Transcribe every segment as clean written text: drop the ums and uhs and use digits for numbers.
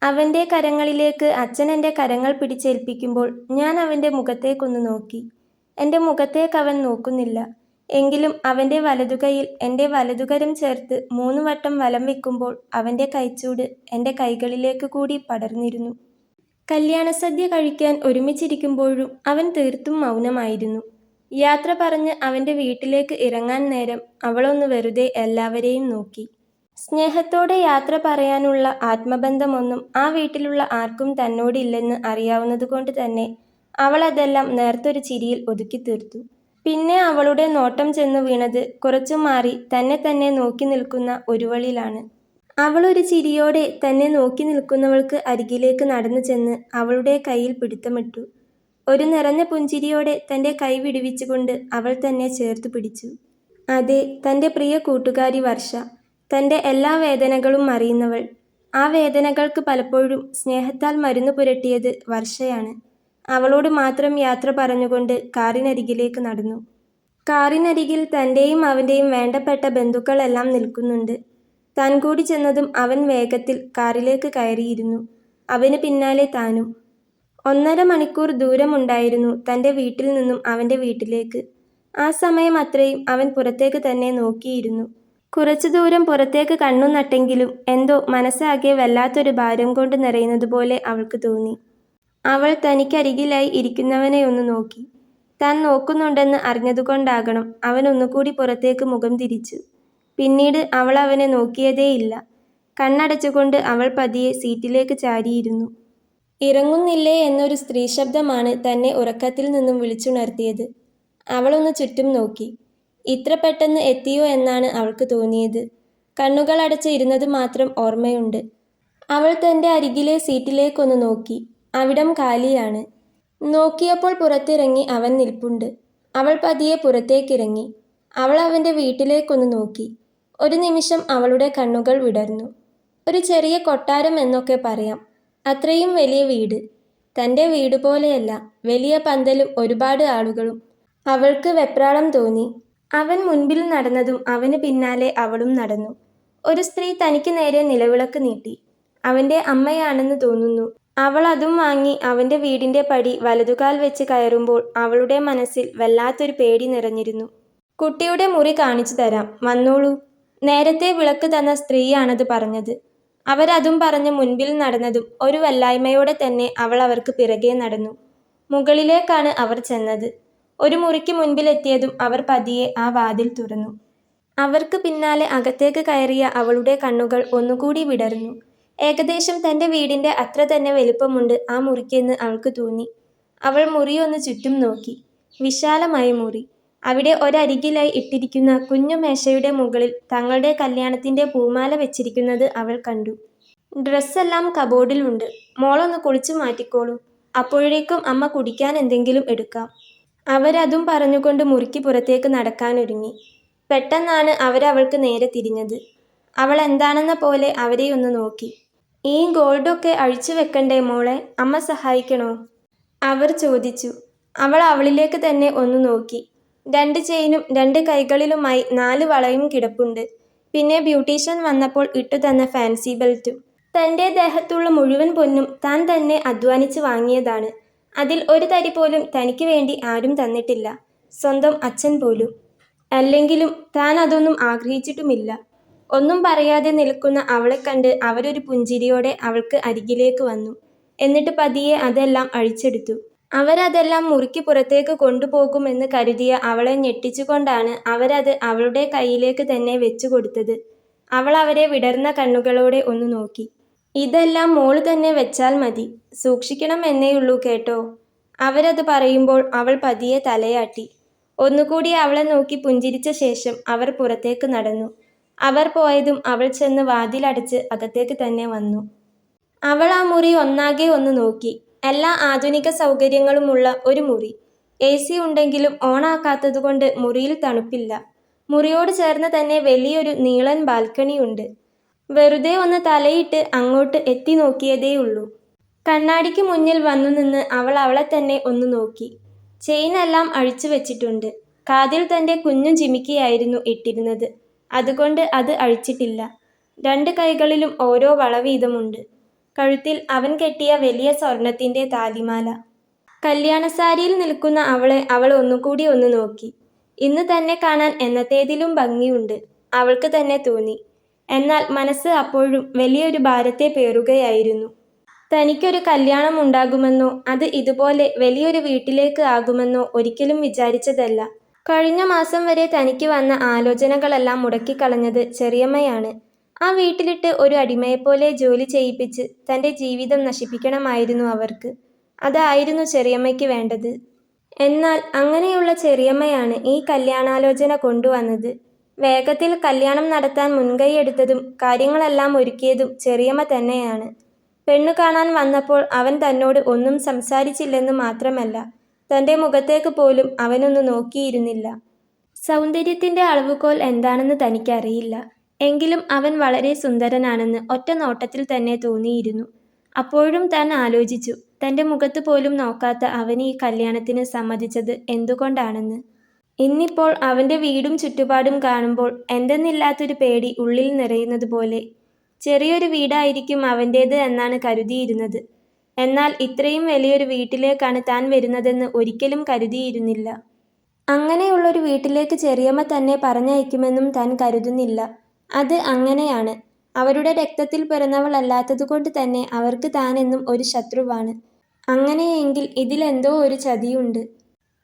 അവൻ്റെ കരങ്ങളിലേക്ക് അച്ഛൻ എൻ്റെ കരങ്ങൾ പിടിച്ചേൽപ്പിക്കുമ്പോൾ ഞാൻ അവൻ്റെ മുഖത്തേക്കൊന്ന് നോക്കി. എൻ്റെ മുഖത്തേക്ക് അവൻ നോക്കുന്നില്ല. എങ്കിലും അവൻ്റെ വലതുകൈയിൽ എൻ്റെ വലതുകരം ചേർത്ത് 3 വട്ടം വലം വെക്കുമ്പോൾ അവൻ്റെ കൈച്ചൂട് എൻ്റെ കൈകളിലേക്ക് കൂടി പടർന്നിരുന്നു. കല്യാണസദ്യ കഴിക്കാൻ ഒരുമിച്ചിരിക്കുമ്പോഴും അവൻ തീർത്തും മൗനമായിരുന്നു. യാത്ര പറഞ്ഞ് അവൻ്റെ വീട്ടിലേക്ക് ഇറങ്ങാൻ നേരം അവളൊന്ന് വെറുതെ എല്ലാവരെയും നോക്കി. സ്നേഹത്തോടെ യാത്ര പറയാനുള്ള ആത്മബന്ധമൊന്നും ആ വീട്ടിലുള്ള ആർക്കും തന്നോടില്ലെന്ന് അറിയാവുന്നതുകൊണ്ട് തന്നെ അവൾ അതെല്ലാം നേർത്തൊരു ചിരിയിൽ ഒതുക്കിത്തീർത്തു. പിന്നെ അവളുടെ നോട്ടം ചെന്നു വീണത് കുറച്ചു മാറി തന്നെ തന്നെ നോക്കി നിൽക്കുന്ന ഒരുവളിലാണ്. അവളൊരു ചിരിയോടെ തന്നെ നോക്കി നിൽക്കുന്നവൾക്ക് അരികിലേക്ക് നടന്നു ചെന്ന് അവളുടെ കയ്യിൽ പിടുത്തമിട്ടു. ഒരു നിറഞ്ഞ പുഞ്ചിരിയോടെ തൻ്റെ കൈ വിടുവിച്ചുകൊണ്ട് അവൾ തന്നെ ചേർത്തു പിടിച്ചു. അതെ, തൻ്റെ പ്രിയ കൂട്ടുകാരി വർഷ, തൻ്റെ എല്ലാ വേദനകളും അറിയുന്നവൾ. ആ വേദനകൾക്ക് പലപ്പോഴും സ്നേഹത്താൽ മരുന്ന് പുരട്ടിയത് വർഷയാണ്. അവളോട് മാത്രം യാത്ര പറഞ്ഞുകൊണ്ട് കാറിനരികിലേക്ക് നടന്നു. കാറിനരികിൽ തൻ്റെയും അവൻ്റെയും വേണ്ടപ്പെട്ട ബന്ധുക്കളെല്ലാം നിൽക്കുന്നുണ്ട്. താൻ കൂടി ചെന്നതും അവൻ വേഗത്തിൽ കാറിലേക്ക് കയറിയിരുന്നു. അവന് പിന്നാലെ താനും. 1.5 മണിക്കൂർ ദൂരമുണ്ടായിരുന്നു തൻ്റെ വീട്ടിൽ നിന്നും അവൻ്റെ വീട്ടിലേക്ക്. ആ സമയം അത്രയും അവൻ പുറത്തേക്ക് തന്നെ നോക്കിയിരുന്നു. കുറച്ചു ദൂരം പുറത്തേക്ക് കണ്ണു നട്ടെങ്കിലും എന്തോ മനസ്സാകെ വല്ലാത്തൊരു ഭാരം കൊണ്ട് നിറയുന്നതുപോലെ അവൾക്ക് തോന്നി. അവൾ തനിക്കരികിലായി ഇരിക്കുന്നവനെയൊന്ന് നോക്കി. താൻ നോക്കുന്നുണ്ടെന്ന് അറിഞ്ഞതുകൊണ്ടാകണം അവൻ ഒന്നുകൂടി പുറത്തേക്ക് മുഖം തിരിച്ചു. പിന്നീട് അവൾ അവനെ നോക്കിയതേയില്ല. കണ്ണടച്ചുകൊണ്ട് അവൾ പതിയെ സീറ്റിലേക്ക് ചാരിയിരുന്നു. ഇറങ്ങുന്നില്ലേ എന്നൊരു സ്ത്രീശബ്ദമാണ് തന്നെ ഉറക്കത്തിൽ നിന്നും വിളിച്ചുണർത്തിയത്. അവളൊന്ന് ചുറ്റും നോക്കി. ഇത്ര പെട്ടെന്ന് എത്തിയോ എന്നാണ് അവൾക്ക് തോന്നിയത്. കണ്ണുകൾ അടച്ച് ഇരുന്നത് മാത്രം ഓർമ്മയുണ്ട്. അവൾ തൻ്റെ അരികിലെ സീറ്റിലേക്കൊന്ന് നോക്കി. അവിടം കാലിയാണ്. നോക്കിയപ്പോൾ പുറത്തിറങ്ങി അവൻ നിൽപ്പുണ്ട്. അവൾ പതിയെ പുറത്തേക്കിറങ്ങി. അവൾ അവൻ്റെ വീട്ടിലേക്കൊന്ന് നോക്കി. ഒരു നിമിഷം അവളുടെ കണ്ണുകൾ വിടർന്നു. ഒരു ചെറിയ കൊട്ടാരം എന്നൊക്കെ പറയാം. അത്രയും വലിയ വീട്. തൻ്റെ വീട് പോലെയല്ല, വലിയ പന്തലും ഒരുപാട് ആളുകളും. അവൾക്ക് വെപ്രാളം തോന്നി. അവൻ മുൻപിൽ നടന്നതും അവന് പിന്നാലെ അവളും നടന്നു. ഒരു സ്ത്രീ തനിക്ക് നേരെ നിലവിളക്ക് നീട്ടി. അവൻ്റെ അമ്മയാണെന്ന് തോന്നുന്നു. അവൾ അതും വാങ്ങി അവൻ്റെ വീടിൻ്റെ പടി വലതുകാൽ വെച്ച് കയറുമ്പോൾ അവളുടെ മനസ്സിൽ വല്ലാത്തൊരു പേടി നിറഞ്ഞിരുന്നു. കുട്ടിയുടെ മുറി കാണിച്ചു തരാം, വന്നോളൂ. നേരത്തെ വിളക്ക് തന്ന സ്ത്രീയാണത് പറഞ്ഞത്. അവരതും പറഞ്ഞ് മുൻപിൽ നടന്നതും ഒരു വല്ലായ്മയോടെ തന്നെ അവൾ അവർക്ക് പിറകെ നടന്നു. മുകളിലേക്കാണ് അവർ ചെന്നത്. ഒരു മുറിക്ക് മുൻപിലെത്തിയതും അവർ പതിയെ ആ വാതിൽ തുറന്നു. അവർക്ക് പിന്നാലെ അകത്തേക്ക് കയറിയ അവളുടെ കണ്ണുകൾ ഒന്നുകൂടി വിടർന്നു. ഏകദേശം തൻ്റെ വീടിൻ്റെ അത്ര തന്നെ വലിപ്പമുണ്ട് ആ മുറിക്കെന്ന് അവൾക്ക് തോന്നി. അവൾ മുറിയൊന്ന് ചുറ്റും നോക്കി. വിശാലമായ മുറി. അവിടെ ഒരരികിലായി ഇട്ടിരിക്കുന്ന കുഞ്ഞു മേശയുടെ മുകളിൽ തങ്ങളുടെ കല്യാണത്തിൻ്റെ പൂമാല വെച്ചിരിക്കുന്നത് അവൾ കണ്ടു. ഡ്രസ്സെല്ലാം കബോർഡിലുണ്ട്. മോളൊന്ന് കുളിച്ചു മാറ്റിക്കോളൂ. അപ്പോഴേക്കും അമ്മ കുടിക്കാൻ എന്തെങ്കിലും എടുക്കാം. അവരതും പറഞ്ഞുകൊണ്ട് മുറിക്ക് പുറത്തേക്ക് നടക്കാനൊരുങ്ങി. പെട്ടെന്നാണ് അവരവൾക്ക് നേരെ തിരിഞ്ഞത്. അവൾ എന്താണെന്ന പോലെ അവരെ ഒന്ന് നോക്കി. ഈ ഗോൾഡൊക്കെ അഴിച്ചു വെക്കണ്ടേ മോളെ, അമ്മ സഹായിക്കണോ? അവർ ചോദിച്ചു. അവൾ അവളിലേക്ക് തന്നെ ഒന്ന് നോക്കി. 2 ചെയിനും 2 കൈകളിലുമായി 4 വളയും കിടപ്പുണ്ട്. പിന്നെ ബ്യൂട്ടീഷ്യൻ വന്നപ്പോൾ ഇട്ടുതന്ന ഫാൻസി ബെൽറ്റും. തൻ്റെ ദേഹത്തുള്ള മുഴുവൻ പൊന്നും താൻ തന്നെ അധ്വാനിച്ച് വാങ്ങിയതാണ്. അതിൽ ഒരു തരി പോലും തനിക്ക് വേണ്ടി ആരും തന്നിട്ടില്ല, സ്വന്തം അച്ഛൻ പോലും. അല്ലെങ്കിലും താൻ അതൊന്നും ആഗ്രഹിച്ചിട്ടുമില്ല. ഒന്നും പറയാതെ നിൽക്കുന്ന അവളെ കണ്ട് അവരൊരു പുഞ്ചിരിയോടെ അവൾക്ക് അരികിലേക്ക് വന്നു. എന്നിട്ട് പതിയെ അതെല്ലാം അഴിച്ചെടുത്തു. അവരതെല്ലാം മുറിക്ക് പുറത്തേക്ക് കൊണ്ടുപോകുമെന്ന് കരുതിയ അവളെ ഞെട്ടിച്ചുകൊണ്ടാണ് അവരത് അവളുടെ കയ്യിലേക്ക് തന്നെ വെച്ചു കൊടുത്തത്. അവൾ അവരെ വിടർന്ന കണ്ണുകളോടെ ഒന്ന് നോക്കി. ഇതെല്ലാം മോള് തന്നെ വെച്ചാൽ മതി, സൂക്ഷിക്കണം എന്നേയുള്ളൂ കേട്ടോ. അവരത് പറയുമ്പോൾ അവൾ പതിയെ തലയാട്ടി. ഒന്നുകൂടി അവളെ നോക്കി പുഞ്ചിരിച്ച ശേഷം അവർ പുറത്തേക്ക് നടന്നു. അവർ പോയതും അവൾ ചെന്ന് വാതിലടച്ച് അകത്തേക്ക് തന്നെ വന്നു. അവൾ ആ മുറി ഒന്നാകെ ഒന്ന് നോക്കി. എല്ലാ ആധുനിക സൗകര്യങ്ങളുമുള്ള ഒരു മുറി. AC ഉണ്ടെങ്കിലും ഓണാക്കാത്തതുകൊണ്ട് മുറിയിൽ തണുപ്പില്ല. മുറിയോട് ചേർന്ന് തന്നെ വലിയൊരു നീളൻ ബാൽക്കണിയുണ്ട്. വെറുതെ ഒന്ന് തലയിട്ട് അങ്ങോട്ട് എത്തി നോക്കിയതേയുള്ളൂ. കണ്ണാടിക്ക് മുന്നിൽ വന്നു നിന്ന് അവൾ അവളെ തന്നെ ഒന്ന് നോക്കി. ചെയിനെല്ലാം അഴിച്ചു വെച്ചിട്ടുണ്ട്. കാതിൽ തൻ്റെ കുഞ്ഞു ജിമിക്കിയായിരുന്നു ഇട്ടിരുന്നത്. അതുകൊണ്ട് അത് അഴിച്ചിട്ടില്ല. 2 കൈകളിലും ഓരോ വള വീതമുണ്ട്. കഴുത്തിൽ അവൻ കെട്ടിയ വലിയ സ്വർണത്തിന്റെ താലിമാല. കല്യാണസാരിയിൽ നിൽക്കുന്ന അവളെ അവൾ ഒന്നുകൂടി ഒന്ന് നോക്കി. ഇന്ന് തന്നെ കാണാൻ എന്നത്തേതിലും ഭംഗിയുണ്ട് അവൾക്ക് തന്നെ തോന്നി. എന്നാൽ മനസ്സ് അപ്പോഴും വലിയൊരു ഭാരത്തെ പേറുകയായിരുന്നു. തനിക്കൊരു കല്യാണം ഉണ്ടാകുമെന്നോ അത് ഇതുപോലെ വലിയൊരു വീട്ടിലേക്ക് ആകുമെന്നോ ഒരിക്കലും വിചാരിച്ചതല്ല. കഴിഞ്ഞ മാസം വരെ തനിക്ക് വന്ന ആലോചനകളെല്ലാം മുടക്കിക്കളഞ്ഞത് ചെറിയമ്മയാണ്. ആ വീട്ടിലിട്ട് ഒരു അടിമയെപ്പോലെ ജോലി ചെയ്യിപ്പിച്ച് തൻ്റെ ജീവിതം നശിപ്പിക്കണമായിരുന്നു അവർക്ക്. അതായിരുന്നു ചെറിയമ്മയ്ക്ക് വേണ്ടത്. എന്നാൽ അങ്ങനെയുള്ള ചെറിയമ്മയാണ് ഈ കല്യാണാലോചന കൊണ്ടുവന്നത്. വേഗത്തിൽ കല്യാണം നടത്താൻ മുൻകൈയെടുത്തതും കാര്യങ്ങളെല്ലാം ഒരുക്കിയതും ചെറിയമ്മ തന്നെയാണ്. പെണ്ണു കാണാൻ വന്നപ്പോൾ അവൻ തന്നോട് ഒന്നും സംസാരിച്ചില്ലെന്ന് മാത്രമല്ല, തൻ്റെ മുഖത്തേക്ക് പോലും അവനൊന്ന് നോക്കിയിരുന്നില്ല. സൗന്ദര്യത്തിൻ്റെ അളവുകോൽ എന്താണെന്ന് തനിക്കറിയില്ല. എങ്കിലും അവൻ വളരെ സുന്ദരനാണെന്ന് ഒറ്റ നോട്ടത്തിൽ തന്നെ തോന്നിയിരുന്നു. അപ്പോഴും താൻ ആലോചിച്ചു, തൻ്റെ മുഖത്ത് പോലും നോക്കാത്ത അവൻ ഈ കല്യാണത്തിന് സമ്മതിച്ചത് എന്തുകൊണ്ടാണെന്ന്. ഇന്നിപ്പോൾ അവൻ്റെ വീടും ചുറ്റുപാടും കാണുമ്പോൾ എന്തെന്നില്ലാത്തൊരു പേടി ഉള്ളിൽ നിറയുന്നത് പോലെ. ചെറിയൊരു വീടായിരിക്കും അവൻ്റേത് എന്നാണ് കരുതിയിരുന്നത്. എന്നാൽ ഇത്രയും വലിയൊരു വീട്ടിലേക്കാണ് താൻ വരുന്നതെന്ന് ഒരിക്കലും കരുതിയിരുന്നില്ല. അങ്ങനെയുള്ളൊരു വീട്ടിലേക്ക് ചെറിയമ്മ തന്നെ പറഞ്ഞയക്കുമെന്നും താൻ കരുതുന്നില്ല. അത് അങ്ങനെയാണ്. അവരുടെ രക്തത്തിൽ പിറന്നവളല്ലാത്തതുകൊണ്ട് തന്നെ അവർക്ക് താനെന്നും ഒരു ശത്രുവാണ്. അങ്ങനെയെങ്കിൽ ഇതിലെന്തോ ഒരു ചതിയുണ്ട്.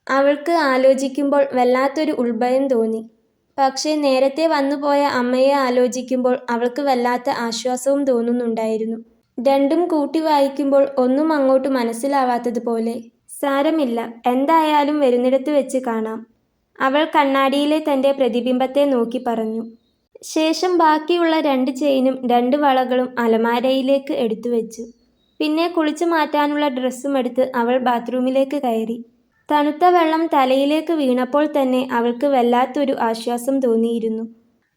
അവൾക്ക് ആലോചിക്കുമ്പോൾ വല്ലാത്തൊരു ഉൾഭയം തോന്നി. പക്ഷേ നേരത്തെ വന്നുപോയ അമ്മയെ ആലോചിക്കുമ്പോൾ അവൾക്ക് വല്ലാത്ത ആശ്വാസവും തോന്നുന്നുണ്ടായിരുന്നു. രണ്ടും കൂട്ടി വായിക്കുമ്പോൾ ഒന്നും അങ്ങോട്ട് മനസ്സിലാവാത്തതുപോലെ. സാരമില്ല, എന്തായാലും വരുന്നിടത്ത് വെച്ച് കാണാം, അവൾ കണ്ണാടിയിലെ തൻ്റെ പ്രതിബിംബത്തെ നോക്കി പറഞ്ഞു. ശേഷം ബാക്കിയുള്ള 2 ചെയിനും 2 വളകളും അലമാരയിലേക്ക് എടുത്തു വെച്ചു. പിന്നെ കുളിച്ചു മാറ്റാനുള്ള ഡ്രസ്സും എടുത്ത് അവൾ ബാത്റൂമിലേക്ക് കയറി. തണുത്ത വെള്ളം തലയിലേക്ക് വീണപ്പോൾ തന്നെ അവൾക്ക് വല്ലാത്തൊരു ആശ്വാസം തോന്നിയിരുന്നു.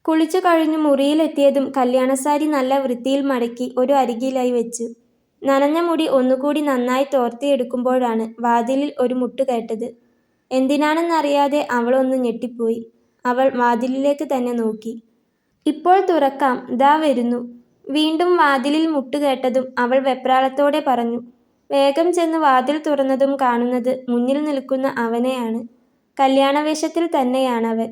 കുളിച്ചു കഴിഞ്ഞു മുറിയിലെത്തിയതും കല്യാണസാരി നല്ല വൃത്തിയിൽ മടക്കി ഒരു അരികിലായി വെച്ചു. നനഞ്ഞ മുടി ഒന്നുകൂടി നന്നായി തോർത്തിയെടുക്കുമ്പോഴാണ് വാതിലിൽ ഒരു മുട്ട് കേട്ടത്. എന്തിനാണെന്നറിയാതെ അവളൊന്ന് ഞെട്ടിപ്പോയി. അവൾ വാതിലിലേക്ക് തന്നെ നോക്കി. ഇപ്പോൾ തുറക്കാം, ദാ വരുന്നു. വീണ്ടും വാതിലിൽ മുട്ടുകേട്ടതും അവൾ വെപ്രാളത്തോടെ പറഞ്ഞു. വേഗം ചെന്ന് വാതിൽ തുറന്നതും കാണുന്നത് മുന്നിൽ നിൽക്കുന്ന അവനെയാണ്. കല്യാണവേഷത്തിൽ തന്നെയാണവൻ.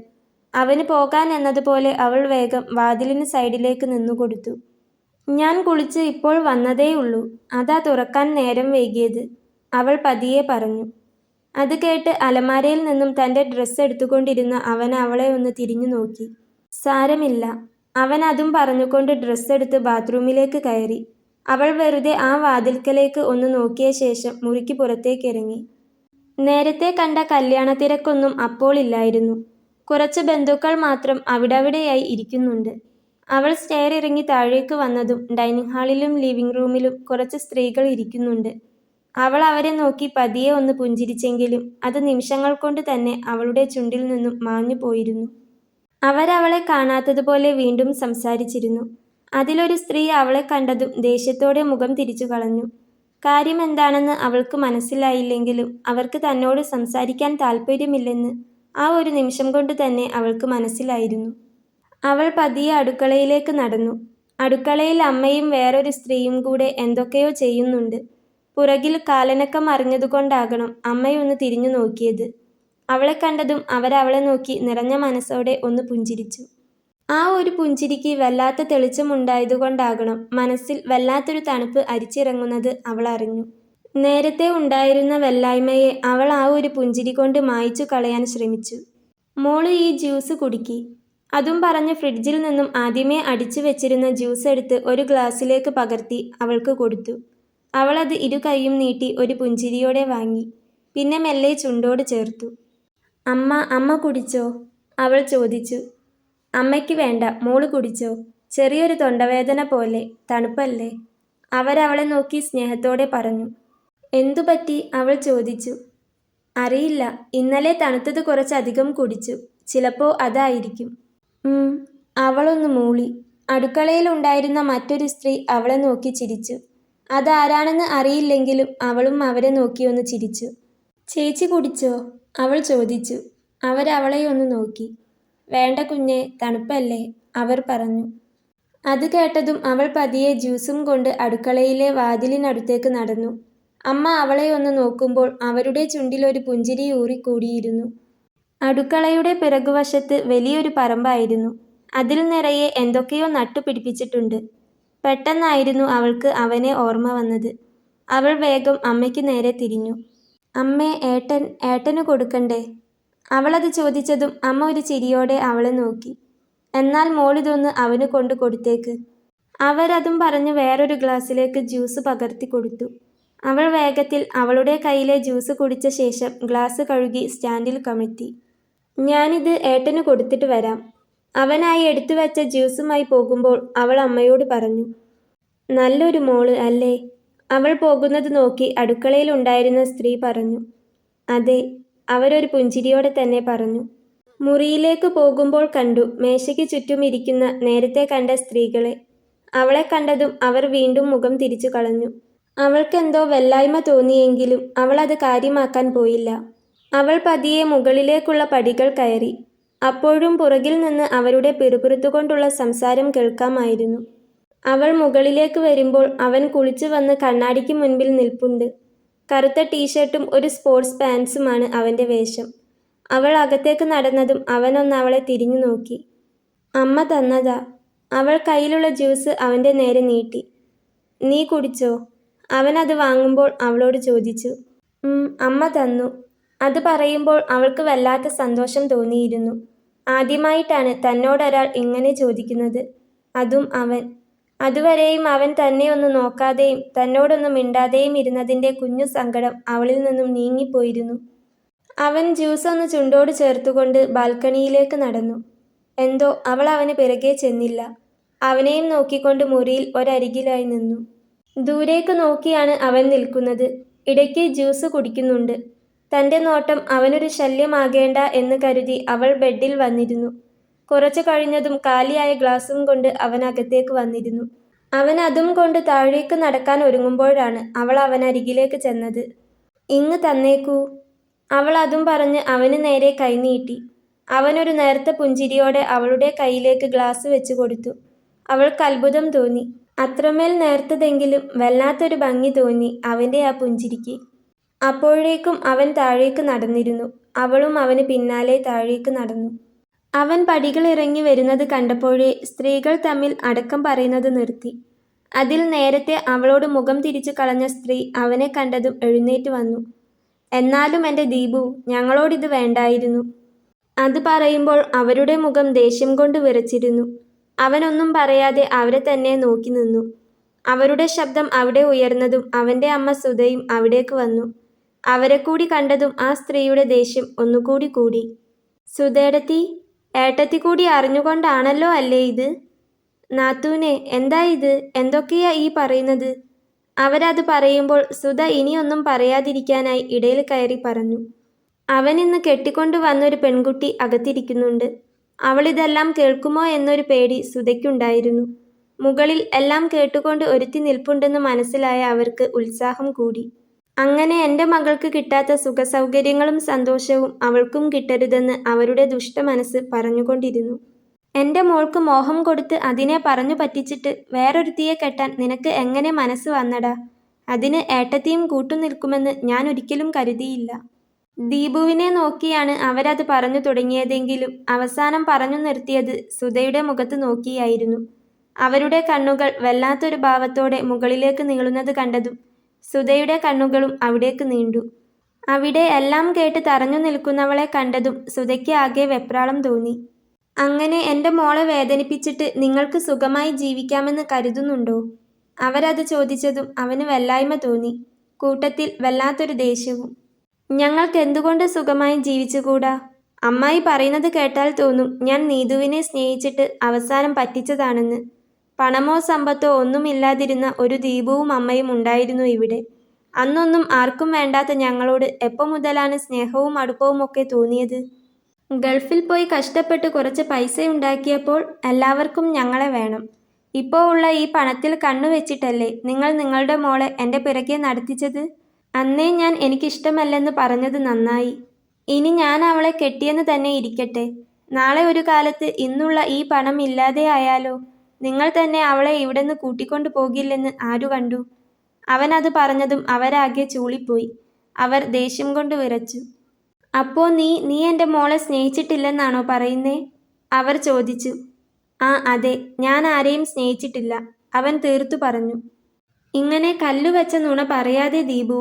അവന് പോകാൻ എന്നതുപോലെ അവൾ വേഗം വാതിലിന് സൈഡിലേക്ക് നിന്നുകൊടുത്തു. ഞാൻ കുളിച്ച് ഇപ്പോൾ വന്നതേയുള്ളൂ, അതാ തുറക്കാൻ നേരം വൈകിയത്, അവൾ പതിയെ പറഞ്ഞു. അത് കേട്ട് അലമാരയിൽ നിന്നും തൻ്റെ ഡ്രസ്സ് എടുത്തുകൊണ്ടിരുന്ന അവൻ അവളെ ഒന്ന് തിരിഞ്ഞു നോക്കി. സാരമില്ല, അവൻ അതും പറഞ്ഞുകൊണ്ട് ഡ്രസ്സെടുത്ത് ബാത്റൂമിലേക്ക് കയറി. അവൾ വെറുതെ ആ വാതിൽക്കലേക്ക് ഒന്ന് നോക്കിയ ശേഷം മുറിക്ക് പുറത്തേക്കിറങ്ങി. നേരത്തെ കണ്ട കല്യാണത്തിരക്കൊന്നും അപ്പോൾ ഇല്ലായിരുന്നു. കുറച്ച് ബന്ധുക്കൾ മാത്രം അവിടവിടെയായി ഇരിക്കുന്നുണ്ട്. അവൾ സ്റ്റെയർ ഇറങ്ങി താഴേക്ക് വന്നതും ഡൈനിങ് ഹാളിലും ലിവിംഗ് റൂമിലും കുറച്ച് സ്ത്രീകൾ ഇരിക്കുന്നുണ്ട്. അവൾ അവരെ നോക്കി പതിയെ ഒന്ന് പുഞ്ചിരിച്ചെങ്കിലും അത് നിമിഷങ്ങൾ കൊണ്ട് തന്നെ അവളുടെ ചുണ്ടിൽ നിന്നും മാഞ്ഞു പോയിരുന്നു. അവരവളെ കാണാത്തതുപോലെ വീണ്ടും സംസാരിച്ചിരുന്നു. അതിലൊരു സ്ത്രീ അവളെ കണ്ടതും ദേഷ്യത്തോടെ മുഖം തിരിച്ചു കളഞ്ഞു. കാര്യമെന്താണെന്ന് അവൾക്ക് മനസ്സിലായില്ലെങ്കിലും അവർക്ക് തന്നോട് സംസാരിക്കാൻ താല്പര്യമില്ലെന്ന് ആ ഒരു നിമിഷം കൊണ്ട് തന്നെ അവൾക്ക് മനസ്സിലായിരുന്നു. അവൾ പതിയെ അടുക്കളയിലേക്ക് നടന്നു. അടുക്കളയിൽ അമ്മയും വേറൊരു സ്ത്രീയും കൂടെ എന്തൊക്കെയോ ചെയ്യുന്നുണ്ട്. പുറകിൽ കാലനക്കം അറിഞ്ഞതുകൊണ്ടാകണം അമ്മയൊന്ന് തിരിഞ്ഞു നോക്കിയത്. അവളെ കണ്ടതും അവരവളെ നോക്കി നിറഞ്ഞ മനസ്സോടെ ഒന്ന് പുഞ്ചിരിച്ചു. ആ ഒരു പുഞ്ചിരിക്ക് വല്ലാത്ത തെളിച്ചമുണ്ടായതുകൊണ്ടാകണം മനസ്സിൽ വല്ലാത്തൊരു തണുപ്പ് അരിച്ചിറങ്ങുന്നത് അവൾ അറിഞ്ഞു. നേരത്തെ ഉണ്ടായിരുന്ന വല്ലായ്മയെ അവൾ ആ ഒരു പുഞ്ചിരി കൊണ്ട് മായ്ച്ചു കളയാൻ ശ്രമിച്ചു. മോള് ഈ ജ്യൂസ് കുടിക്കി, അതും പറഞ്ഞ് ഫ്രിഡ്ജിൽ നിന്നും ആദ്യമേ അടിച്ചു വെച്ചിരുന്ന ജ്യൂസ് എടുത്ത് ഒരു ഗ്ലാസ്സിലേക്ക് പകർത്തി അവൾക്ക് കൊടുത്തു. അവളത് 2 കൈയും നീട്ടി ഒരു പുഞ്ചിരിയോടെ വാങ്ങി. പിന്നെ മെല്ലെ ചുണ്ടോട് ചേർത്തു. അമ്മ കുടിച്ചോ, അവൾ ചോദിച്ചു. അമ്മയ്ക്ക് വേണ്ട, മോള് കുടിച്ചോ, ചെറിയൊരു തൊണ്ടവേദന പോലെ, തണുപ്പല്ലേ, അവരവളെ നോക്കി സ്നേഹത്തോടെ പറഞ്ഞു. എന്തുപറ്റി, അവൾ ചോദിച്ചു. അറിയില്ല, ഇന്നലെ തണുത്തത് കുറച്ചധികം കുടിച്ചു, ചിലപ്പോൾ അതായിരിക്കും. അവളൊന്ന് മൂളി. അടുക്കളയിലുണ്ടായിരുന്ന മറ്റൊരു സ്ത്രീ അവളെ നോക്കി ചിരിച്ചു. അതാരാണെന്ന് അറിയില്ലെങ്കിലും അവളും അവരെ നോക്കി ഒന്ന് ചിരിച്ചു. ചേച്ചി കുടിച്ചോ, അവൾ ചോദിച്ചു. അവരവളെ ഒന്ന് നോക്കി. വേണ്ട കുഞ്ഞെ, തണുപ്പല്ലേ, അവർ പറഞ്ഞു. അത് കേട്ടതും അവൾ പതിയെ ജ്യൂസും കൊണ്ട് അടുക്കളയിലെ വാതിലിനടുത്തേക്ക് നടന്നു. അമ്മ അവളെ ഒന്ന് നോക്കുമ്പോൾ അവരുടെ ചുണ്ടിലൊരു പുഞ്ചിരി ഊറിക്കൂടിയിരുന്നു. അടുക്കളയുടെ പിറകുവശത്ത് വലിയൊരു പറമ്പായിരുന്നു. അതിൽ നിറയെ എന്തൊക്കെയോ നട്ടുപിടിപ്പിച്ചിട്ടുണ്ട്. പെട്ടെന്നായിരുന്നു അവൾക്ക് അവനെ ഓർമ്മ വന്നത്. അവൾ വേഗം അമ്മയ്ക്ക് നേരെ തിരിഞ്ഞു. "അമ്മേ, ഏട്ടന് കൊടുക്കണ്ടേ?" അവളത് ചോദിച്ചതും അമ്മ ഒരു ചിരിയോടെ അവളെ നോക്കി. "എന്നാൽ മോളിതൊന്ന് അവന് കൊണ്ട് കൊടുത്തേക്ക്." അവരതും പറഞ്ഞ് വേറൊരു ഗ്ലാസ്സിലേക്ക് ജ്യൂസ് പകർത്തി കൊടുത്തു. അവൾ വേഗത്തിൽ അവളുടെ കയ്യിലെ ജ്യൂസ് കുടിച്ച ശേഷം ഗ്ലാസ് കഴുകി സ്റ്റാൻഡിൽ കമഴ്ത്തി. "ഞാനിത് ഏട്ടന് കൊടുത്തിട്ട് വരാം." അവനായി എടുത്തുവച്ച ജ്യൂസുമായി പോകുമ്പോൾ അവൾ അമ്മയോട് പറഞ്ഞു. "നല്ലൊരു മോള് അല്ലേ?" അവൾ പോകുന്നത് നോക്കി അടുക്കളയിലുണ്ടായിരുന്ന സ്ത്രീ പറഞ്ഞു. "അതെ," അവരൊരു പുഞ്ചിരിയോടെ തന്നെ പറഞ്ഞു. മുറിയിലേക്ക് പോകുമ്പോൾ കണ്ടു മേശയ്ക്ക് ചുറ്റും ഇരിക്കുന്ന നേരത്തെ കണ്ട സ്ത്രീകളെ. അവളെ കണ്ടതും അവർ വീണ്ടും മുഖം തിരിച്ചു കളഞ്ഞു. അവൾക്കെന്തോ വെല്ലായ്മ തോന്നിയെങ്കിലും അവൾ അത് കാര്യമാക്കാൻ പോയില്ല. അവൾ പതിയെ മുകളിലേക്കുള്ള പടികൾ കയറി. അപ്പോഴും പുറകിൽ നിന്ന് അവരുടെ പിറുപിറുത്തുകൊണ്ടുള്ള സംസാരം കേൾക്കാമായിരുന്നു. അവൾ മുകളിലേക്ക് വരുമ്പോൾ അവൻ കുളിച്ചു വന്ന് കണ്ണാടിക്ക് മുൻപിൽ നിൽപ്പുണ്ട്. കറുത്ത ടീഷർട്ടും ഒരു സ്പോർട്സ് പാൻസുമാണ് അവൻ്റെ വേഷം. അവൾ അകത്തേക്ക് നടന്നതും അവനൊന്ന് അവളെ തിരിഞ്ഞു നോക്കി. "അമ്മ തന്നതാ." അവൾ കയ്യിലുള്ള ജ്യൂസ് അവൻ്റെ നേരെ നീട്ടി. "നീ കുടിച്ചോ?" അവനത് വാങ്ങുമ്പോൾ അവളോട് ചോദിച്ചു. അമ്മ തന്നു." അത് പറയുമ്പോൾ അവൾക്ക് വല്ലാത്ത സന്തോഷം തോന്നിയിരുന്നു. ആദ്യമായിട്ടാണ് തന്നോടൊരാൾ ഇങ്ങനെ ചോദിക്കുന്നത്. അതും അവൻ. അതുവരെയും അവൻ തന്നെ ഒന്ന് നോക്കാതെയും തന്നോടൊന്നും മിണ്ടാതെയും ഇരുന്നതിൻ്റെ കുഞ്ഞു സങ്കടം അവളിൽ നിന്നും നീങ്ങിപ്പോയിരുന്നു. അവൻ ജ്യൂസ് ഒന്ന് ചുണ്ടോട് ചേർത്തുകൊണ്ട് ബാൽക്കണിയിലേക്ക് നടന്നു. എന്തോ അവൾ അവന് പിറകെ ചെന്നില്ല. അവനെയും നോക്കിക്കൊണ്ട് മുറിയിൽ ഒരരികിലായി നിന്നു. ദൂരേക്ക് നോക്കിയാണ് അവൻ നിൽക്കുന്നത്. ഇടയ്ക്ക് ജ്യൂസ് കുടിക്കുന്നുണ്ട്. തൻ്റെ നോട്ടം അവനൊരു ശല്യമാകേണ്ട എന്ന് കരുതി അവൾ ബെഡിൽ വന്നിരുന്നു. കുറച്ചു കഴിഞ്ഞതും കാലിയായ ഗ്ലാസും കൊണ്ട് അവൻ അകത്തേക്ക് വന്നിരുന്നു. അവൻ അതും കൊണ്ട് താഴേക്ക് നടക്കാൻ ഒരുങ്ങുമ്പോഴാണ് അവൾ അവനരികിലേക്ക് ചെന്നത്. "ഇങ്ങ് തന്നേക്കൂ." അവൾ അതും പറഞ്ഞ് അവന് നേരെ കൈ നീട്ടി. അവനൊരു നേർത്ത പുഞ്ചിരിയോടെ അവളുടെ കയ്യിലേക്ക് ഗ്ലാസ് വെച്ചു കൊടുത്തു. അവൾക്ക് അത്ഭുതം തോന്നി. അത്രമേൽ നേർത്തതെങ്കിലും വല്ലാത്തൊരു ഭംഗി തോന്നി അവൻ്റെ ആ പുഞ്ചിരിക്ക്. അപ്പോഴേക്കും അവൻ താഴേക്ക് നടന്നിരുന്നു. അവളും അവന് പിന്നാലെ താഴേക്ക് നടന്നു. അവൻ പടികൾ ഇറങ്ങി വരുന്നത് കണ്ടപ്പോഴേ സ്ത്രീകൾ തമ്മിൽ അടക്കം പറയുന്നത് നിർത്തി. അതിൽ നേരത്തെ അവളോട് മുഖം തിരിച്ചു കളഞ്ഞ സ്ത്രീ അവനെ കണ്ടതും എഴുന്നേറ്റ് വന്നു. "എന്നാലും എൻ്റെ ദീപു, ഞങ്ങളോടിത് വേണ്ടായിരുന്നു." അത് പറയുമ്പോൾ അവരുടെ മുഖം ദേഷ്യം കൊണ്ട് വിറച്ചിരുന്നു. അവനൊന്നും പറയാതെ അവരെ തന്നെ നോക്കി നിന്നു. അവരുടെ ശബ്ദം അവിടെ ഉയർന്നതും അവൻ്റെ അമ്മ സുധയും അവിടേക്ക് വന്നു. അവരെ കൂടി കണ്ടതും ആ സ്ത്രീയുടെ ദേഷ്യം ഒന്നുകൂടി കൂടി. "സുധേടത്തി, ഏട്ടത്തി കൂടി അറിഞ്ഞുകൊണ്ടാണല്ലോ അല്ലേ ഇത്?" "നാത്തൂനെ, എന്താ ഇത്? എന്തൊക്കെയാ ഈ പറയുന്നത്?" അവരത് പറയുമ്പോൾ സുധ ഇനിയൊന്നും പറയാതിരിക്കാനായി ഇടയിൽ കയറി പറഞ്ഞു. "അവനിന്ന് കെട്ടിക്കൊണ്ടു വന്നൊരു പെൺകുട്ടി അകത്തിരിക്കുന്നുണ്ട്." അവളിതെല്ലാം കേൾക്കുമോ എന്നൊരു പേടി സുധയ്ക്കുണ്ടായിരുന്നു. മുകളിൽ എല്ലാം കേട്ടുകൊണ്ട് ഒരുത്തി നിൽപ്പുണ്ടെന്ന് മനസ്സിലായ അവർക്ക് ഉത്സാഹം കൂടി. അങ്ങനെ എൻ്റെ മകൾക്ക് കിട്ടാത്ത സുഖസൗകര്യങ്ങളും സന്തോഷവും അവൾക്കും കിട്ടരുതെന്ന് അവരുടെ ദുഷ്ടമനസ്സ് പറഞ്ഞുകൊണ്ടിരുന്നു. "എൻ്റെ മോൾക്ക് മോഹം കൊടുത്ത് അതിനെ പറഞ്ഞു പറ്റിച്ചിട്ട് വേറൊരുത്തിയെ കെട്ടാൻ നിനക്ക് എങ്ങനെ മനസ്സ് വന്നടാ? അതിന് ഏട്ടത്തിയും കൂട്ടുനിൽക്കുമെന്ന് ഞാൻ ഒരിക്കലും കരുതിയില്ല." ദീപുവിനെ നോക്കിയാണ് അവരത് പറഞ്ഞു തുടങ്ങിയതെങ്കിലും അവസാനം പറഞ്ഞു നിർത്തിയത് സുധയുടെ മുഖത്ത് നോക്കിയായിരുന്നു. അവരുടെ കണ്ണുകൾ വല്ലാത്തൊരു ഭാവത്തോടെ മുകളിലേക്ക് നീളുന്നത് കണ്ടതും സുധയുടെ കണ്ണുകളും അവിടേക്ക് നീണ്ടു. അവിടെ എല്ലാം കേട്ട് തറഞ്ഞു നിൽക്കുന്നവളെ കണ്ടതും സുധയ്ക്ക് ആകെ വെപ്രാളം തോന്നി. "അങ്ങനെ എൻ്റെ മോളെ വേദനിപ്പിച്ചിട്ട് നിങ്ങൾക്ക് സുഖമായി ജീവിക്കാമെന്ന് കരുതുന്നുണ്ടോ?" അവരത് ചോദിച്ചതും അവന് വല്ലായ്മ തോന്നി. കൂട്ടത്തിൽ വല്ലാത്തൊരു ദേഷ്യവും. "ഞങ്ങൾക്കെന്തുകൊണ്ട് സുഖമായി ജീവിച്ചുകൂടാ? അമ്മായി പറയുന്നത് കേട്ടാൽ തോന്നും ഞാൻ നീതുവിനെ സ്നേഹിച്ചിട്ട് അവസാനം പറ്റിച്ചതാണെന്ന്." പണമോ സമ്പത്തോ ഒന്നുമില്ലാതിരുന്ന ഒരു ദീപുവും അമ്മയും ഉണ്ടായിരുന്നു ഇവിടെ. അന്നൊന്നും ആർക്കും വേണ്ടാത്ത ഞങ്ങളോട് എപ്പോ മുതലാണ് സ്നേഹവും അടുപ്പവും ഒക്കെ തോന്നിയത്? ഗൾഫിൽ പോയി കഷ്ടപ്പെട്ട് കുറച്ച് പൈസയുണ്ടാക്കിയപ്പോൾ എല്ലാവർക്കും ഞങ്ങളെ വേണം. ഇപ്പോൾ ഉള്ള ഈ പണത്തിൽ കണ്ണുവെച്ചിട്ടല്ലേ നിങ്ങൾ നിങ്ങളുടെ മോളെ എൻ്റെ പിറകെ നടത്തിച്ചത്? അന്നേ ഞാൻ എനിക്കിഷ്ടമല്ലെന്ന് പറഞ്ഞത് നന്നായി. ഇനി ഞാൻ അവളെ കെട്ടിയെന്ന് തന്നെ ഇരിക്കട്ടെ. നാളെ ഒരു കാലത്ത് ഇന്നുള്ള ഈ പണം ഇല്ലാതെ ആയാലോ? നിങ്ങൾ തന്നെ അവളെ ഇവിടുന്ന് കൂട്ടിക്കൊണ്ടു പോകില്ലെന്ന് ആരു കണ്ടു? അവനത് പറഞ്ഞതും അവരാകെ ചൂളിപ്പോയി. അവർ ദേഷ്യം കൊണ്ട് വിറച്ചു. അപ്പോ നീ എൻ്റെ മോളെ സ്നേഹിച്ചിട്ടില്ലെന്നാണോ പറയുന്നേ? അവർ ചോദിച്ചു. ആ അതെ, ഞാൻ ആരെയും സ്നേഹിച്ചിട്ടില്ല, അവൻ തീർത്തു പറഞ്ഞു. ഇങ്ങനെ കല്ലുവെച്ച നുണ പറയാതെ ദീപു,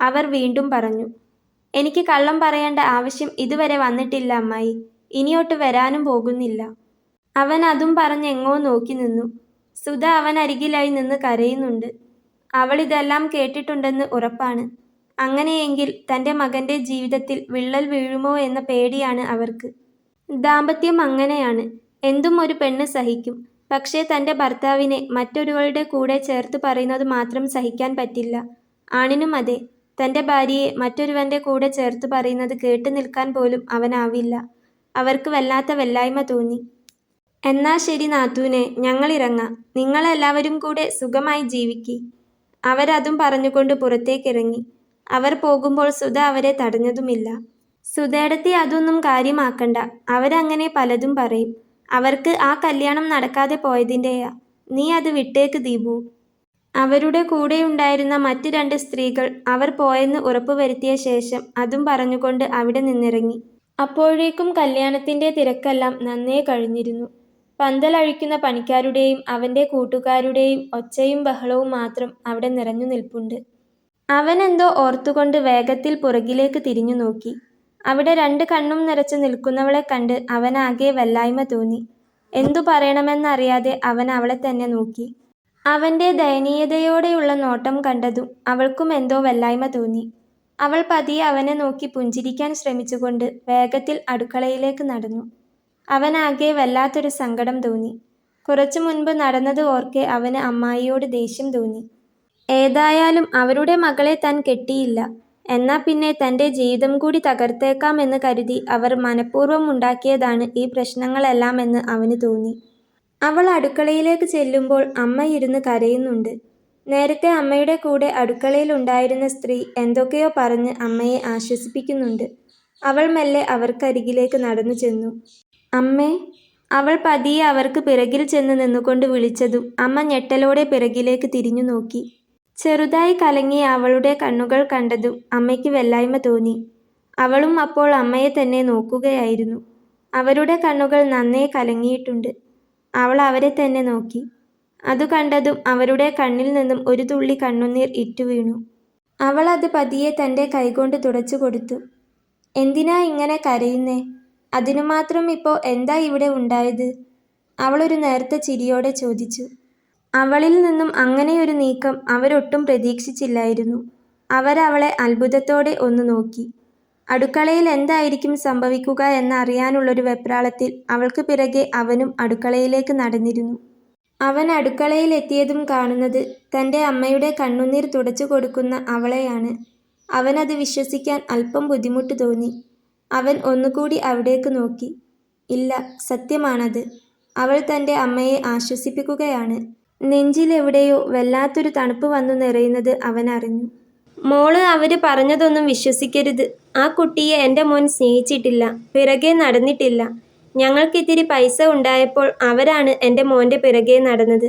അവർ വീണ്ടും പറഞ്ഞു. എനിക്ക് കള്ളം പറയേണ്ട ആവശ്യം ഇതുവരെ വന്നിട്ടില്ല അമ്മായി, ഇനിയൊട്ട് വരാനും പോകുന്നില്ല. അവൻ അതും പറഞ്ഞ് എങ്ങോ നോക്കി നിന്നു. സുധ അവനരികിലായി നിന്ന് കരയുന്നുണ്ട്. അവളിതെല്ലാം കേട്ടിട്ടുണ്ടെന്ന് ഉറപ്പാണ്. അങ്ങനെയെങ്കിൽ തൻ്റെ മകൻ്റെ ജീവിതത്തിൽ വിള്ളൽ വീഴുമോ എന്ന പേടിയാണ് അവർക്ക്. ദാമ്പത്യം അങ്ങനെയാണ്, എന്തും ഒരു പെണ്ണ് സഹിക്കും. പക്ഷേ തൻ്റെ ഭർത്താവിനെ മറ്റൊരുവളുടെ കൂടെ ചേർത്ത് പറയുന്നത് മാത്രം സഹിക്കാൻ പറ്റില്ല. ആണിനും അതെ, തൻ്റെ ഭാര്യയെ മറ്റൊരുവൻ്റെ കൂടെ ചേർത്ത് പറയുന്നത് കേട്ടു നിൽക്കാൻ പോലും അവനാവില്ല. അവർക്ക് വല്ലാത്ത വെല്ലായ്മ തോന്നി. എന്നാ ശരി നാത്തൂനെ, ഞങ്ങളിറങ്ങാം. നിങ്ങളെല്ലാവരും കൂടെ സുഖമായി ജീവിക്കി. അവരതും പറഞ്ഞുകൊണ്ട് പുറത്തേക്കിറങ്ങി. അവർ പോകുമ്പോൾ സുധ അവരെ തടഞ്ഞതുമില്ല. സുധേടത്തി അതൊന്നും കാര്യമാക്കണ്ട, അവരങ്ങനെ പലതും പറയും. അവർക്ക് ആ കല്യാണം നടക്കാതെ പോയതിൻ്റെയാ. നീ അത് വിട്ടേക്ക് ദീപു. അവരുടെ കൂടെയുണ്ടായിരുന്ന മറ്റ് 2 സ്ത്രീകൾ അവർ പോയെന്ന് ഉറപ്പുവരുത്തിയ ശേഷം അതും പറഞ്ഞുകൊണ്ട് അവിടെ നിന്നിറങ്ങി. അപ്പോഴേക്കും കല്യാണത്തിൻ്റെ തിരക്കെല്ലാം നന്നേ കഴിഞ്ഞിരുന്നു. പന്തലഴിക്കുന്ന പണിക്കാരുടെയും അവൻ്റെ കൂട്ടുകാരുടെയും ഒച്ചയും ബഹളവും മാത്രം അവിടെ നിറഞ്ഞു നിൽപ്പുണ്ട്. അവനെന്തോ ഓർത്തുകൊണ്ട് വേഗത്തിൽ പുറകിലേക്ക് തിരിഞ്ഞു നോക്കി. അവിടെ 2 കണ്ണും നിറച്ചു നിൽക്കുന്നവളെ കണ്ട് അവനാകെ വല്ലായ്മ തോന്നി. എന്തു പറയണമെന്നറിയാതെ അവൻ അവളെ തന്നെ നോക്കി. അവൻ്റെ ദയനീയതയോടെയുള്ള നോട്ടം കണ്ടതും അവൾക്കും എന്തോ വല്ലായ്മ തോന്നി. അവൾ പതിയെ അവനെ നോക്കി പുഞ്ചിരിക്കാൻ ശ്രമിച്ചുകൊണ്ട് വേഗത്തിൽ അടുക്കളയിലേക്ക് നടന്നു. അവനാകെ വല്ലാത്തൊരു സങ്കടം തോന്നി. കുറച്ചു മുൻപ് നടന്നത് ഓർക്കെ അവന് അമ്മായിയോട് ദേഷ്യം തോന്നി. ഏതായാലും അവരുടെ മകളെ താൻ കെട്ടിയില്ല, എന്നാ പിന്നെ തൻ്റെ ജീവിതം കൂടി തകർത്തേക്കാം എന്ന് കരുതി അവർ മനഃപൂർവ്വം ഉണ്ടാക്കിയതാണ് ഈ പ്രശ്നങ്ങളെല്ലാമെന്ന് അവന് തോന്നി. അവൾ അടുക്കളയിലേക്ക് ചെല്ലുമ്പോൾ അമ്മ ഇരുന്ന് കരയുന്നുണ്ട്. നേരത്തെ അമ്മയുടെ കൂടെ അടുക്കളയിൽ ഉണ്ടായിരുന്ന സ്ത്രീ എന്തൊക്കെയോ പറഞ്ഞ് അമ്മയെ ആശ്വസിപ്പിക്കുന്നുണ്ട്. അവൾ മെല്ലെ അവർക്കരികിലേക്ക് നടന്നു ചെന്നു. അമ്മേ. അവൾ പതിയെ അവർക്ക് പിറകിൽ ചെന്ന് നിന്നുകൊണ്ട് വിളിച്ചതും അമ്മ ഞെട്ടലോടെ പിറകിലേക്ക് തിരിഞ്ഞു നോക്കി. ചെറുതായി കലങ്ങിയ അവളുടെ കണ്ണുകൾ കണ്ടതും അമ്മയ്ക്ക് വല്ലായ്മ തോന്നി. അവളും അപ്പോൾ അമ്മയെ തന്നെ നോക്കുകയായിരുന്നു. അവരുടെ കണ്ണുകൾ നന്നേ കലങ്ങിയിട്ടുണ്ട്. അവൾ അവരെ തന്നെ നോക്കി. അതു കണ്ടതും അവരുടെ കണ്ണിൽ നിന്നും ഒരു തുള്ളി കണ്ണുനീർ ഇറ്റുവീണു. അവൾ അത് പതിയെ തൻ്റെ കൈകൊണ്ട് തുടച്ചു കൊടുത്തു. എന്തിനാ ഇങ്ങനെ കരയുന്നേ? അതിനുമാത്രം ഇപ്പോൾ എന്താ ഇവിടെ ഉണ്ടായത്? അവളൊരു നേർത്ത ചിരിയോടെ ചോദിച്ചു. അവളിൽ നിന്നും അങ്ങനെയൊരു നീക്കം അവരൊട്ടും പ്രതീക്ഷിച്ചില്ലായിരുന്നു. അവരവളെ അത്ഭുതത്തോടെ ഒന്ന് നോക്കി. അടുക്കളയിൽ എന്തായിരിക്കും സംഭവിക്കുക എന്നറിയാനുള്ളൊരു വെപ്രാളത്തിൽ അവൾക്ക് പിറകെ അവനും അടുക്കളയിലേക്ക് നടന്നിരുന്നു. അവൻ അടുക്കളയിലെത്തിയതും കാണുന്നത് തൻ്റെ അമ്മയുടെ കണ്ണുനീർ തുടച്ചു കൊടുക്കുന്ന അവളെയാണ്. അവനത് വിശ്വസിക്കാൻ അല്പം ബുദ്ധിമുട്ട് തോന്നി. അവൻ ഒന്നുകൂടി അവിടേക്ക് നോക്കി. ഇല്ല, സത്യമാണത്. അവൾ തൻ്റെ അമ്മയെ ആശ്വസിപ്പിക്കുകയാണ്. നെഞ്ചിലെവിടെയോ വല്ലാത്തൊരു തണുപ്പ് വന്നു നിറയുന്നത് അവനറിഞ്ഞു. മോള് അവര് പറഞ്ഞതൊന്നും വിശ്വസിക്കരുത്. ആ കുട്ടിയെ എൻ്റെ മോൻ സ്നേഹിച്ചിട്ടില്ല, പിറകെ നടന്നിട്ടില്ല. ഞങ്ങൾക്കിത്തിരി പൈസ ഉണ്ടായപ്പോൾ അവരാണ് എൻ്റെ മോൻ്റെ പിറകെ നടന്നത്.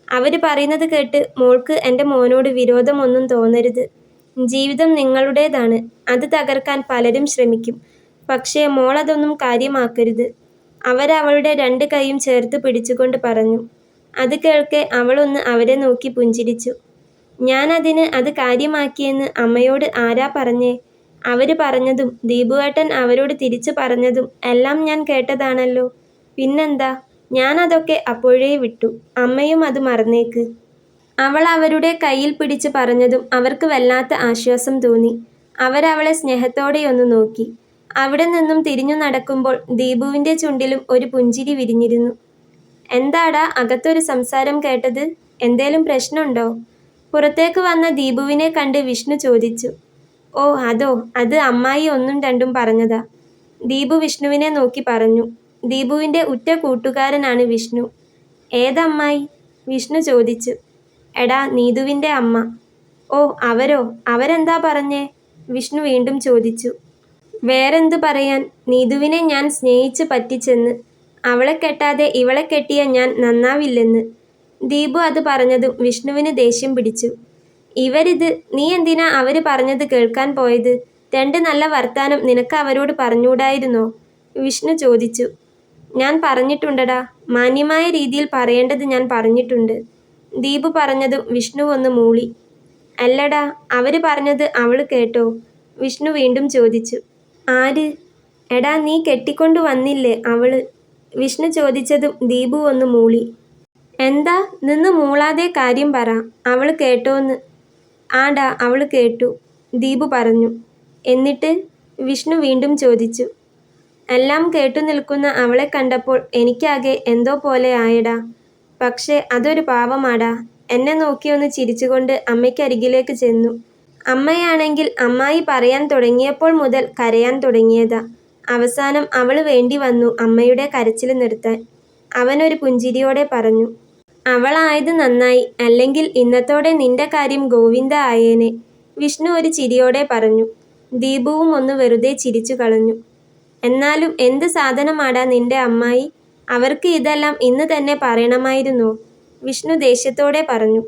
അവര് പറയുന്നത് കേട്ട് മോൾക്ക് എൻ്റെ മോനോട് വിരോധമൊന്നും തോന്നരുത്. ജീവിതം നിങ്ങളുടേതാണ്, അത് തകർക്കാൻ പലരും ശ്രമിക്കും. പക്ഷേ മോളതൊന്നും കാര്യമാക്കരുത്. അവരവളുടെ 2 കൈയും ചേർത്ത് പിടിച്ചുകൊണ്ട് പറഞ്ഞു. അത് കേൾക്കെ അവളൊന്ന് അവരെ നോക്കി പുഞ്ചിരിച്ചു. ഞാനതിന് അത് കാര്യമാക്കിയെന്ന് അമ്മയോട് ആരാ പറഞ്ഞേ? അവര് പറഞ്ഞതും ദീപുവേട്ടൻ അവരോട് തിരിച്ചു പറഞ്ഞതും എല്ലാം ഞാൻ കേട്ടതാണല്ലോ. പിന്നെന്താ, ഞാനതൊക്കെ അപ്പോഴേ വിട്ടു. അമ്മയും അത് മറന്നേക്ക്. അവൾ അവരുടെ കയ്യിൽ പിടിച്ച് പറഞ്ഞതും അവർക്ക് വല്ലാത്ത ആശ്വാസം തോന്നി. അവരവളെ സ്നേഹത്തോടെയൊന്ന് നോക്കി. അവിടെ നിന്നും തിരിഞ്ഞു നടക്കുമ്പോൾ ദീപുവിൻ്റെ ചുണ്ടിലും ഒരു പുഞ്ചിരി വിരിഞ്ഞിരുന്നു. എന്താടാ അകത്തൊരു സംസാരം കേട്ടത്? എന്തേലും പ്രശ്നമുണ്ടോ? പുറത്തേക്ക് വന്ന ദീപുവിനെ കണ്ട് വിഷ്ണു ചോദിച്ചു. ഓ അതോ, അത് അമ്മായി 1ഉം 2ഉം പറഞ്ഞതാ. ദീപു വിഷ്ണുവിനെ നോക്കി പറഞ്ഞു. ദീപുവിൻ്റെ ഉറ്റ കൂട്ടുകാരനാണ് വിഷ്ണു. ഏതമ്മായി? വിഷ്ണു ചോദിച്ചു. എടാ, നീതുവിൻ്റെ അമ്മ. ഓ അവരോ? അവരെന്താ പറഞ്ഞേ? വിഷ്ണു വീണ്ടും ചോദിച്ചു. വേറെന്തു പറയാൻ, നീതുവിനെ ഞാൻ സ്നേഹിച്ച് പറ്റിച്ചെന്ന്. അവളെ കെട്ടാതെ ഇവളെ കെട്ടിയ ഞാൻ നന്നാവില്ലെന്ന്. ദീപു അത് പറഞ്ഞതും വിഷ്ണുവിന് ദേഷ്യം പിടിച്ചു. ഇവരിത് നീ എന്തിനാ അവര് പറഞ്ഞത് കേൾക്കാൻ പോയത്? 2 നല്ല വർത്താനം നിനക്ക് അവരോട് പറഞ്ഞൂടായിരുന്നോ? വിഷ്ണു ചോദിച്ചു. ഞാൻ പറഞ്ഞിട്ടുണ്ടടാ, മാന്യമായ രീതിയിൽ പറയേണ്ടത് ഞാൻ പറഞ്ഞിട്ടുണ്ട്. ദീപു പറഞ്ഞതും വിഷ്ണു ഒന്ന് മൂളി. അല്ലടാ, അവര് പറഞ്ഞത് അവള് കേട്ടോ? വിഷ്ണു വീണ്ടും ചോദിച്ചു. ആര്? എടാ, നീ കെട്ടിക്കൊണ്ടു വന്നില്ലേ അവള്? വിഷ്ണു ചോദിച്ചതും ദീപു ഒന്ന് മൂളി. എന്താ നിന്ന് മൂളാതെ കാര്യം പറ. അവള് കേട്ടോന്ന്? ആടാ, അവള് കേട്ടു, ദീപു പറഞ്ഞു. എന്നിട്ട്? വിഷ്ണു വീണ്ടും ചോദിച്ചു. എല്ലാം കേട്ടു നിൽക്കുന്ന അവളെ കണ്ടപ്പോൾ എനിക്കാകെ എന്തോ പോലെ ആയടാ. പക്ഷേ അതൊരു പാവമാടാ. എന്നെ നോക്കിയൊന്ന് ചിരിച്ചുകൊണ്ട് അമ്മയ്ക്കരികിലേക്ക് ചെന്നു. അമ്മയാണെങ്കിൽ അമ്മായി പറയാൻ തുടങ്ങിയപ്പോൾ മുതൽ കരയാൻ തുടങ്ങിയതാ. അവസാനം അവള് വേണ്ടി വന്നു അമ്മയുടെ കരച്ചിൽ നിർത്താൻ. അവനൊരു പുഞ്ചിരിയോടെ പറഞ്ഞു. അവളായത് നന്നായി, അല്ലെങ്കിൽ ഇന്നത്തോടെ നിന്റെ കാര്യം ഗോവിന്ദ ആയേനെ. വിഷ്ണു ഒരു ചിരിയോടെ പറഞ്ഞു. ദീപുവും ഒന്ന് വെറുതെ ചിരിച്ചു കളഞ്ഞു. എന്നാലും എന്ത് സാധനമാടാ നിന്റെ അമ്മായി? അവർക്ക് ഇതെല്ലാം ഇന്ന് തന്നെ പറയണമായിരുന്നോ? വിഷ്ണു ദേഷ്യത്തോടെ പറഞ്ഞു.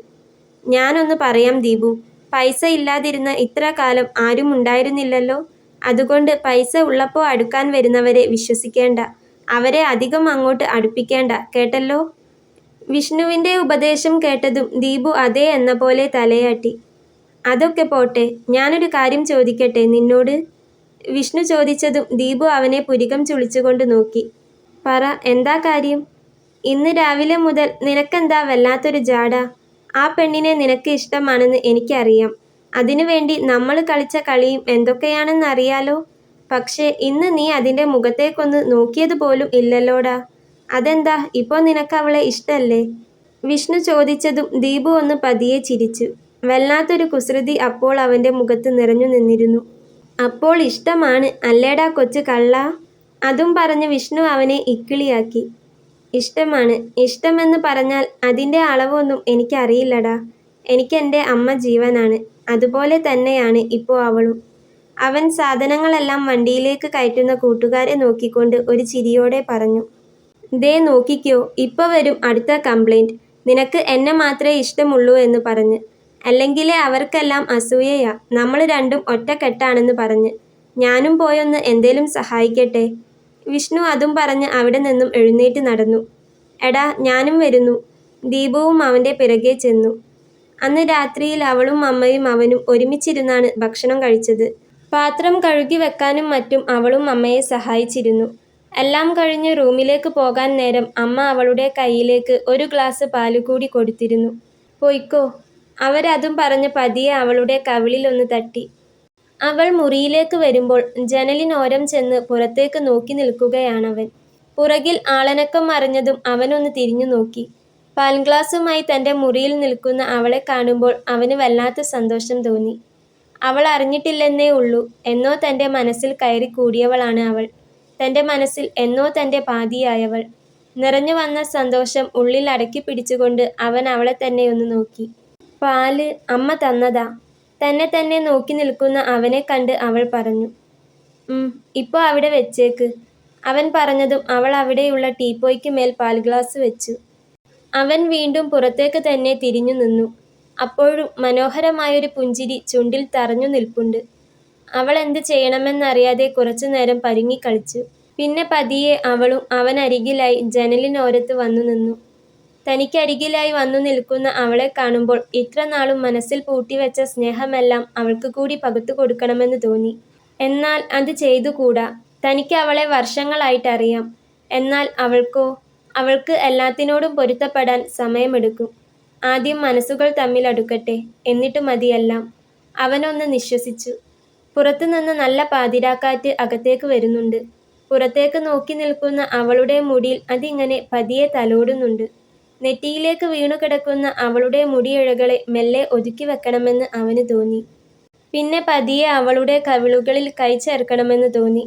ഞാനൊന്ന് പറയാം ദീപു. പൈസ ഇല്ലാതിരുന്ന ഇത്ര കാലം ആരും ഉണ്ടായിരുന്നില്ലല്ലോ. അതുകൊണ്ട് പൈസ ഉള്ളപ്പോൾ അടുക്കാൻ വരുന്നവരെ വിശ്വസിക്കേണ്ട. അവരെ അധികം അങ്ങോട്ട് അടുപ്പിക്കേണ്ട, കേട്ടല്ലോ? വിഷ്ണുവിൻ്റെ ഉപദേശം കേട്ടതും ദീപു അതേ എന്ന പോലെ തലയാട്ടി. അതൊക്കെ പോട്ടെ, ഞാനൊരു കാര്യം ചോദിക്കട്ടെ നിന്നോട്? വിഷ്ണു ചോദിച്ചതും ദീപു അവനെ പുരികം ചുളിച്ചുകൊണ്ട് നോക്കി. പറ, എന്താ കാര്യം? ഇന്ന് രാവിലെ മുതൽ നിനക്കെന്താ വല്ലാത്തൊരു ജാട? ആ പെണ്ണിനെ നിനക്ക് ഇഷ്ടമാണെന്ന് എനിക്കറിയാം. അതിനുവേണ്ടി നമ്മൾ കളിച്ച കളിയും എന്തൊക്കെയാണെന്നറിയാലോ. പക്ഷേ ഇന്ന് നീ അതിൻ്റെ മുഖത്തേക്കൊന്ന് നോക്കിയതുപോലും ഇല്ലല്ലോടാ. അതെന്താ, ഇപ്പോൾ നിനക്ക് അവളെ ഇഷ്ടല്ലേ? വിഷ്ണു ചോദിച്ചതും ദീപു ഒന്ന് പതിയെ ചിരിച്ചു. വല്ലാത്തൊരു കുസൃതി അപ്പോൾ അവൻ്റെ മുഖത്ത് നിറഞ്ഞു നിന്നിരുന്നു. അപ്പോൾ ഇഷ്ടമാണ് അല്ലേടാ കൊച്ചു കള്ളാ? അതും പറഞ്ഞ് വിഷ്ണു അവനെ ഇക്കിളിയാക്കി. ഇഷ്ടമാണ്. ഇഷ്ടമെന്ന് പറഞ്ഞാൽ അതിൻ്റെ അളവൊന്നും എനിക്കറിയില്ലടാ. എനിക്കെൻ്റെ അമ്മ ജീവനാണ്. അതുപോലെ തന്നെയാണ് ഇപ്പോൾ അവളും. അവൻ സാധനങ്ങളെല്ലാം വണ്ടിയിലേക്ക് കയറ്റുന്ന കൂട്ടുകാരെ നോക്കിക്കൊണ്ട് ഒരു ചിരിയോടെ പറഞ്ഞു. ദേ നോക്കിക്കോ, ഇപ്പോൾ വരും അടുത്ത കംപ്ലൈൻറ്റ്. നിനക്ക് എന്നെ മാത്രമേ ഇഷ്ടമുള്ളൂ എന്ന് പറഞ്ഞ്. അല്ലെങ്കിലേ അവർക്കെല്ലാം അസൂയയാ, നമ്മൾ രണ്ടും ഒറ്റക്കെട്ടാണെന്ന് പറഞ്ഞ്. ഞാനും പോയൊന്ന് എന്തേലും സഹായിക്കട്ടെ? വിഷ്ണു അതും പറഞ്ഞ് അവിടെ നിന്നും എഴുന്നേറ്റ് നടന്നു. എടാ, ഞാനും വരുന്നു. ദീപുവും അവൻ്റെ പിറകെ ചെന്നു. അന്ന് രാത്രിയിൽ അവളും അമ്മയും അവനും ഒരുമിച്ചിരുന്നാണ് ഭക്ഷണം കഴിച്ചത്. പാത്രം കഴുകി വെക്കാനും മറ്റും അവളും അമ്മയെ സഹായിച്ചിരുന്നു. എല്ലാം കഴിഞ്ഞ് റൂമിലേക്ക് പോകാൻ നേരം അമ്മ അവളുടെ കയ്യിലേക്ക് ഒരു ഗ്ലാസ് പാല് കൂടി കൊടുത്തിരുന്നു. പൊയ്ക്കോ. അവരതും പറഞ്ഞ് പതിയെ അവളുടെ കവിളിലൊന്ന് തട്ടി. അവൾ മുറിയിലേക്ക് വരുമ്പോൾ ജനലിനോരം ചെന്ന് പുറത്തേക്ക് നോക്കി നിൽക്കുകയാണവൻ. പുറകിൽ ആളനക്കം അറിഞ്ഞതും അവനൊന്ന് തിരിഞ്ഞു നോക്കി. പാൽഗ്ലാസുമായി തൻ്റെ മുറിയിൽ നിൽക്കുന്ന അവളെ കാണുമ്പോൾ അവന് വല്ലാത്ത സന്തോഷം തോന്നി. അവൾ അറിഞ്ഞിട്ടില്ലെന്നേ ഉള്ളൂ, എന്നോ തൻ്റെ മനസ്സിൽ കയറി കൂടിയവളാണ് അവൾ. തൻ്റെ മനസ്സിൽ എന്നോ തൻ്റെ പാതിയായവൾ. നിറഞ്ഞു വന്ന സന്തോഷം ഉള്ളിൽ അടക്കി പിടിച്ചുകൊണ്ട് അവൻ അവളെ തന്നെ ഒന്ന് നോക്കി. പാല് അമ്മ തന്നതാ. തന്നെ തന്നെ നോക്കി നിൽക്കുന്ന അവനെ കണ്ട് അവൾ പറഞ്ഞു. ഇപ്പോൾ അവിടെ വെച്ചേക്ക്. അവൻ പറഞ്ഞതും അവൾ അവിടെയുള്ള ടീപ്പോയ്ക്ക് മേൽ പാൽഗ്ലാസ് വെച്ചു. അവൻ വീണ്ടും പുറത്തേക്ക് തന്നെ തിരിഞ്ഞു നിന്നു. അപ്പോഴും മനോഹരമായൊരു പുഞ്ചിരി ചുണ്ടിൽ തറഞ്ഞു നിൽപ്പുണ്ട്. അവൾ എന്ത് ചെയ്യണമെന്നറിയാതെ കുറച്ചുനേരം പരുങ്ങിക്കളിച്ചു. പിന്നെ പതിയെ അവളും അവനരികിലായി ജനലിനോരത്ത് വന്നു നിന്നു. തനിക്കരികിലായി വന്നു നിൽക്കുന്ന അവളെ കാണുമ്പോൾ ഇത്ര നാളും മനസ്സിൽ പൂട്ടിവെച്ച സ്നേഹമെല്ലാം അവൾക്ക് കൂടി പകുത്തു കൊടുക്കണമെന്ന് തോന്നി. എന്നാൽ അത് ചെയ്തുകൂടാ. തനിക്ക് അവളെ വർഷങ്ങളായിട്ടറിയാം. എന്നാൽ അവൾക്കോ? അവൾക്ക് എല്ലാത്തിനോടും പൊരുത്തപ്പെടാൻ സമയമെടുക്കും. ആദ്യം മനസ്സുകൾ തമ്മിൽ അടുക്കട്ടെ, എന്നിട്ട് മതിയെല്ലാം. അവനൊന്ന് നിശ്വസിച്ചു. പുറത്തുനിന്ന് നല്ല പാതിരാക്കാറ്റ് അകത്തേക്ക് വരുന്നുണ്ട്. പുറത്തേക്ക് നോക്കി നിൽക്കുന്ന അവളുടെ മുടിയിൽ അതിങ്ങനെ പതിയെ തലോടുന്നുണ്ട്. നെറ്റിയിലേക്ക് വീണുകിടക്കുന്ന അവളുടെ മുടിയിഴകളെ മെല്ലെ ഒതുക്കി വെക്കണമെന്ന് അവന് തോന്നി. പിന്നെ പതിയെ അവളുടെ കവിളുകളിൽ കൈ ചേർക്കണമെന്ന് തോന്നി.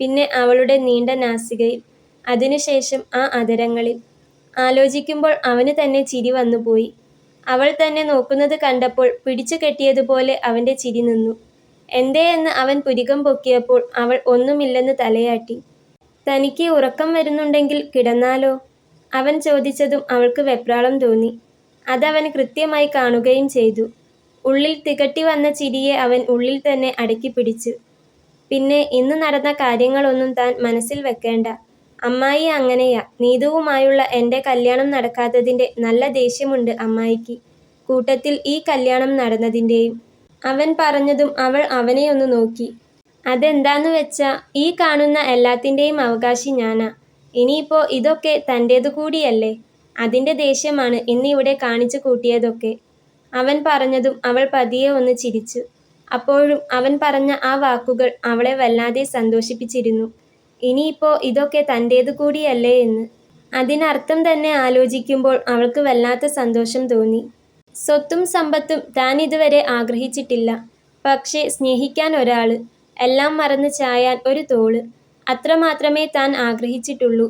പിന്നെ അവളുടെ നീണ്ട നാസികയിൽ, അതിനുശേഷം ആ അധരങ്ങളിൽ. ആലോചിക്കുമ്പോൾ അവന് തന്നെ ചിരി വന്നുപോയി. അവൾ തന്നെ നോക്കുന്നത് കണ്ടപ്പോൾ പിടിച്ചു കെട്ടിയതുപോലെ അവൻ്റെ ചിരി നിന്നു. എന്തേ എന്ന് അവൻ പുരികം പൊക്കിയപ്പോൾ അവൾ ഒന്നുമില്ലെന്ന് തലയാട്ടി. തനിക്ക് ഉറക്കം വരുന്നുണ്ടെങ്കിൽ കിടന്നാലോ? അവൻ ചോദിച്ചതും അവൾക്ക് വെപ്രാളം തോന്നി. അതവൻ കൃത്യമായി കാണുകയും ചെയ്തു. ഉള്ളിൽ തികട്ടി വന്ന ചിരിയെ അവൻ ഉള്ളിൽ തന്നെ അടക്കിപ്പിടിച്ചു. പിന്നെ ഇന്ന് നടന്ന കാര്യങ്ങളൊന്നും താൻ മനസ്സിൽ വെക്കേണ്ട. അമ്മായി അങ്ങനെയാ. നീതുവുമായുള്ള എൻ്റെ കല്യാണം നടക്കാത്തതിൻ്റെ നല്ല ദേഷ്യമുണ്ട് അമ്മായിക്ക്. കൂട്ടത്തിൽ ഈ കല്യാണം നടന്നതിൻ്റെയും. അവൻ പറഞ്ഞതും അവൾ അവനെയൊന്നു നോക്കി. അതെന്താന്ന് വെച്ചാ ഈ കാണുന്ന എല്ലാത്തിൻ്റെയും അവകാശി ഞാനാ. ഇനിയിപ്പോ ഇതൊക്കെ തൻ്റേതു കൂടിയല്ലേ. അതിൻ്റെ ദേഷ്യമാണ് ഇന്നിവിടെ കാണിച്ചു കൂട്ടിയതൊക്കെ. അവൻ പറഞ്ഞതും അവൾ പതിയെ ഒന്ന് ചിരിച്ചു. അപ്പോഴും അവൻ പറഞ്ഞ ആ വാക്കുകൾ അവളെ വല്ലാതെ സന്തോഷിപ്പിച്ചിരുന്നു. ഇനിയിപ്പോ ഇതൊക്കെ തൻ്റേതു കൂടിയല്ലേ എന്ന്. അതിനർത്ഥം തന്നെ ആലോചിക്കുമ്പോൾ അവൾക്ക് വല്ലാത്ത സന്തോഷം തോന്നി. സ്വത്തും സമ്പത്തും താൻ ഇതുവരെ ആഗ്രഹിച്ചിട്ടില്ല. പക്ഷേ സ്നേഹിക്കാൻ ഒരാള്, എല്ലാം മറന്ന് ചായാൻ ഒരു തോള്, അത്രമാത്രമേ താൻ ആഗ്രഹിച്ചിട്ടുള്ളൂ.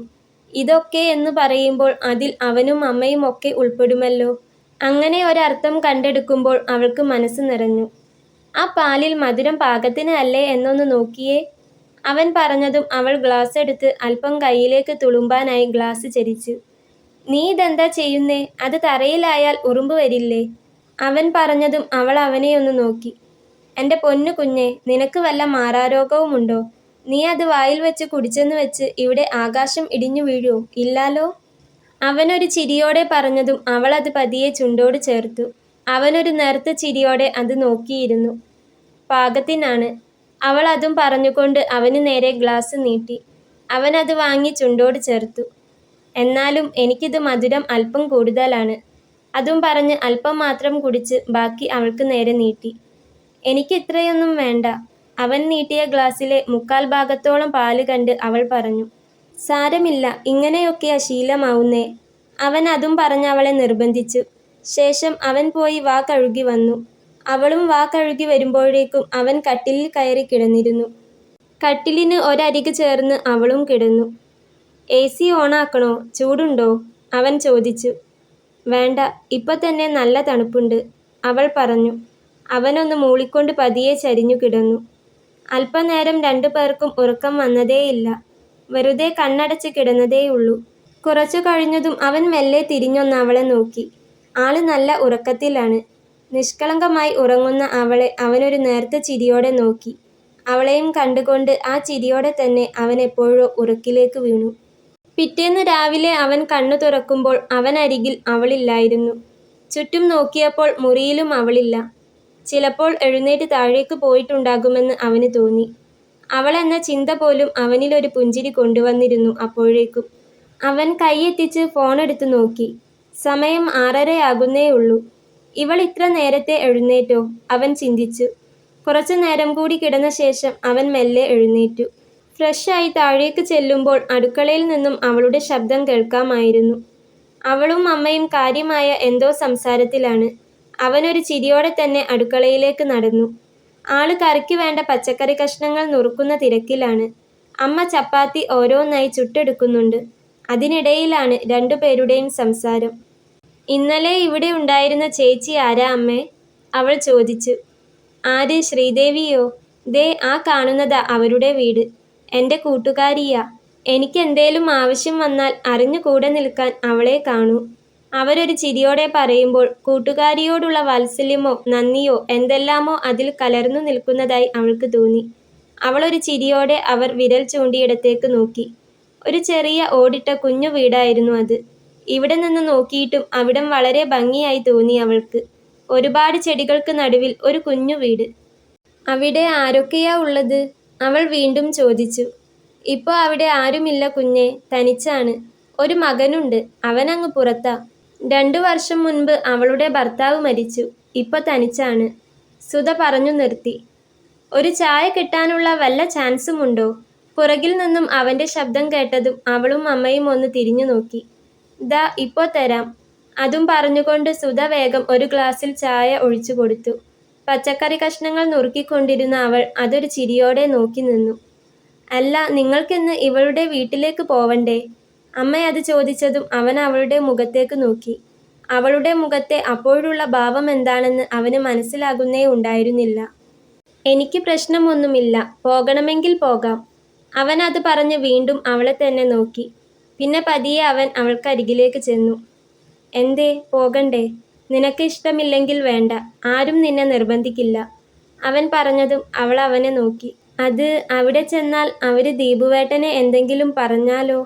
ഇതൊക്കെ എന്ന് പറയുമ്പോൾ അതിൽ അവനും അമ്മയും ഒക്കെ ഉൾപ്പെടുമല്ലോ. അങ്ങനെ ഒരർത്ഥം കണ്ടെടുക്കുമ്പോൾ അവൾക്ക് മനസ്സ് നിറഞ്ഞു. ആ പാലിൽ മധുരം പാകത്തിന് അല്ലേ എന്നൊന്ന് നോക്കിയേ. അവൻ പറഞ്ഞതും അവൾ ഗ്ലാസ് എടുത്ത് അല്പം കയ്യിലേക്ക് തുളുമ്പാനായി ഗ്ലാസ് ചരിച്ചു. നീ ഇതെന്താ ചെയ്യുന്നേ? അത് തറയിലായാൽ ഉറുമ്പ് വരില്ലേ? അവൻ പറഞ്ഞതും അവൾ അവനെയൊന്ന് നോക്കി. എൻ്റെ പൊന്നു കുഞ്ഞെ, നിനക്ക് വല്ല മാറാരോഗവുമുണ്ടോ? നീ അത് വായിൽ വെച്ച് കുടിച്ചെന്ന് വെച്ച് ഇവിടെ ആകാശം ഇടിഞ്ഞു വീഴോ? ഇല്ലാലോ. അവനൊരു ചിരിയോടെ പറഞ്ഞതും അവൾ അത് പതിയെ ചുണ്ടോട് ചേർത്തു. അവനൊരു നേർത്ത ചിരിയോടെ അത് നോക്കിയിരുന്നു. പാകത്തിനാണ്. അവൾ അതും പറഞ്ഞുകൊണ്ട് അവന് നേരെ ഗ്ലാസ് നീട്ടി. അവൻ അത് വാങ്ങി ചുണ്ടോട് ചേർത്തു. എന്നാലും എനിക്കിത് മധുരം അല്പം കൂടുതലാണ്. അതും പറഞ്ഞ് അല്പം മാത്രം കുടിച്ച് ബാക്കി അവൾക്ക് നേരെ നീട്ടി. എനിക്ക് ഇത്രയൊന്നും വേണ്ട. അവൻ നീട്ടിയ ഗ്ലാസ്സിലെ 1/4 ഭാഗത്തോളം പാല് കണ്ട് അവൾ പറഞ്ഞു. സാരമില്ല, ഇങ്ങനെയൊക്കെയാ ശീലമാവുന്നേ. അവൻ അതും പറഞ്ഞ് അവളെ നിർബന്ധിച്ചു. ശേഷം അവൻ പോയി വാ കഴുകി വന്നു. അവളും വാ കഴുകി വരുമ്പോഴേക്കും അവൻ കട്ടിലിൽ കയറി കിടന്നിരുന്നു. കട്ടിലിന് ഒരരിക് ചേർന്ന് അവളും കിടന്നു. AC ഓണാക്കണോ? ചൂടുണ്ടോ? അവൻ ചോദിച്ചു. വേണ്ട, ഇപ്പൊ തന്നെ നല്ല തണുപ്പുണ്ട്, അവൾ പറഞ്ഞു. അവനൊന്ന് മൂളിക്കൊണ്ട് പതിയെ ചരിഞ്ഞു കിടന്നു. അല്പനേരം 2 പേർക്കും ഉറക്കം വന്നതേയില്ല. വെറുതെ കണ്ണടച്ച് കിടന്നതേയുള്ളൂ. കുറച്ചു കഴിഞ്ഞതും അവൻ മെല്ലെ തിരിഞ്ഞൊന്ന് അവളെ നോക്കി. ആള് നല്ല ഉറക്കത്തിലാണ്. നിഷ്കളങ്കമായി ഉറങ്ങുന്ന അവളെ അവനൊരു നേർത്ത ചിരിയോടെ നോക്കി. അവളെയും കണ്ടുകൊണ്ട് ആ ചിരിയോടെ തന്നെ അവൻ എപ്പോഴോ ഉറക്കിലേക്ക് വീണു. പിറ്റേന്ന് രാവിലെ അവൻ കണ്ണു തുറക്കുമ്പോൾ അവനരികിൽ അവളില്ലായിരുന്നു. ചുറ്റും നോക്കിയപ്പോൾ മുറിയിലും അവളില്ല. ചിലപ്പോൾ എഴുന്നേറ്റ് താഴേക്ക് പോയിട്ടുണ്ടാകുമെന്ന് അവന് തോന്നി. അവളെന്ന ചിന്ത പോലും അവനിലൊരു പുഞ്ചിരി കൊണ്ടുവന്നിരുന്നു. അപ്പോഴേക്കും അവൻ കൈയെത്തിച്ച് ഫോണെടുത്ത് നോക്കി. സമയം 6:30 ഇവൾ ഇത്ര നേരത്തെ എഴുന്നേറ്റോ? അവൻ ചിന്തിച്ചു. കുറച്ചു നേരം കൂടി കിടന്ന ശേഷം അവൻ മെല്ലെ എഴുന്നേറ്റു. ഫ്രഷായി താഴേക്ക് ചെല്ലുമ്പോൾ അടുക്കളയിൽ നിന്നും അവളുടെ ശബ്ദം കേൾക്കാമായിരുന്നു. അവളും അമ്മയും കാര്യമായ എന്തോ സംസാരത്തിലാണ്. അവനൊരു ചിരിയോടെ തന്നെ അടുക്കളയിലേക്ക് നടന്നു. ആള് കറിക്ക് വേണ്ട പച്ചക്കറി കഷ്ണങ്ങൾ നുറുക്കുന്ന തിരക്കിലാണ്. അമ്മ ചപ്പാത്തി ഓരോന്നായി ചുട്ടെടുക്കുന്നുണ്ട്. അതിനിടയിലാണ് 2 പേരുടെയും സംസാരം. ഇന്നലെ ഇവിടെ ഉണ്ടായിരുന്ന ചേച്ചി ആരാ അമ്മേ? അവൾ ചോദിച്ചു. ആര്? ശ്രീദേവിയോ? ദേ ആ കാണുന്നതാ അവരുടെ വീട്. എൻ്റെ കൂട്ടുകാരിയാ. എനിക്കെന്തേലും ആവശ്യം വന്നാൽ അറിഞ്ഞു കൂടെ നിൽക്കാൻ അവളെ കാണൂ. അവരൊരു ചിരിയോടെ പറയുമ്പോൾ കൂട്ടുകാരിയോടുള്ള വാത്സല്യമോ നന്ദിയോ എന്തെല്ലാമോ അതിൽ കലർന്നു നിൽക്കുന്നതായി അവൾക്ക് തോന്നി. അവളൊരു ചിരിയോടെ അവർ വിരൽ ചൂണ്ടിയിടത്തേക്ക് നോക്കി. ഒരു ചെറിയ ഓടിട്ട കുഞ്ഞു വീടായിരുന്നു അത്. ഇവിടെ നിന്ന് നോക്കിയിട്ടും അവിടം വളരെ ഭംഗിയായി തോന്നി അവൾക്ക്. ഒരുപാട് ചെടികൾക്ക് നടുവിൽ ഒരു കുഞ്ഞു വീട്. അവിടെ ആരൊക്കെയാ ഉള്ളത്? അവൾ വീണ്ടും ചോദിച്ചു. ഇപ്പോൾ അവിടെ ആരുമില്ല കുഞ്ഞെ, തനിച്ചാണ്. ഒരു മകനുണ്ട്, അവനങ്ങ് പുറത്താ. 2 വർഷം മുൻപ് അവളുടെ ഭർത്താവ് മരിച്ചു. ഇപ്പൊ തനിച്ചാണ്. സുധ പറഞ്ഞു നിർത്തി. ഒരു ചായ കിട്ടാനുള്ള വല്ല ചാൻസുമുണ്ടോ? പുറകിൽ നിന്നും അവൻ്റെ ശബ്ദം കേട്ടതും അവളും അമ്മയും ഒന്ന് തിരിഞ്ഞു നോക്കി. ദാ ഇപ്പോൾ തരാം. അതും പറഞ്ഞുകൊണ്ട് സുധ വേഗം ഒരു ഗ്ലാസ്സിൽ ചായ ഒഴിച്ചു കൊടുത്തു. പച്ചക്കറി കഷ്ണങ്ങൾ നുറുക്കിക്കൊണ്ടിരുന്ന അവൾ അതൊരു ചിരിയോടെ നോക്കി നിന്നു. അല്ല, നിങ്ങൾക്കിന്ന് ഇവളുടെ വീട്ടിലേക്ക് പോവണ്ടേ? അമ്മ അത് ചോദിച്ചതും അവൻ അവളുടെ മുഖത്തേക്ക് നോക്കി. അവളുടെ മുഖത്തെ അപ്പോഴുള്ള ഭാവം എന്താണെന്ന് അവന് മനസ്സിലാകുന്നേ ഉണ്ടായിരുന്നില്ല. എനിക്ക് പ്രശ്നമൊന്നുമില്ല, പോകണമെങ്കിൽ പോകാം. അവൻ അത് പറഞ്ഞ് വീണ്ടും അവളെ തന്നെ നോക്കി. പിന്നെ പതിയെ അവൻ അവൾക്കരികിലേക്ക് ചെന്നു. എന്തേ, പോകണ്ടേ? നിനക്ക് ഇഷ്ടമില്ലെങ്കിൽ വേണ്ട, ആരും നിന്നെ നിർബന്ധിക്കില്ല. അവൻ പറഞ്ഞതും അവൾ അവനെ നോക്കി. അത് അവിടെ ചെന്നാൽ അവര് ദീപുവേട്ടനെ എന്തെങ്കിലും പറഞ്ഞാലോ?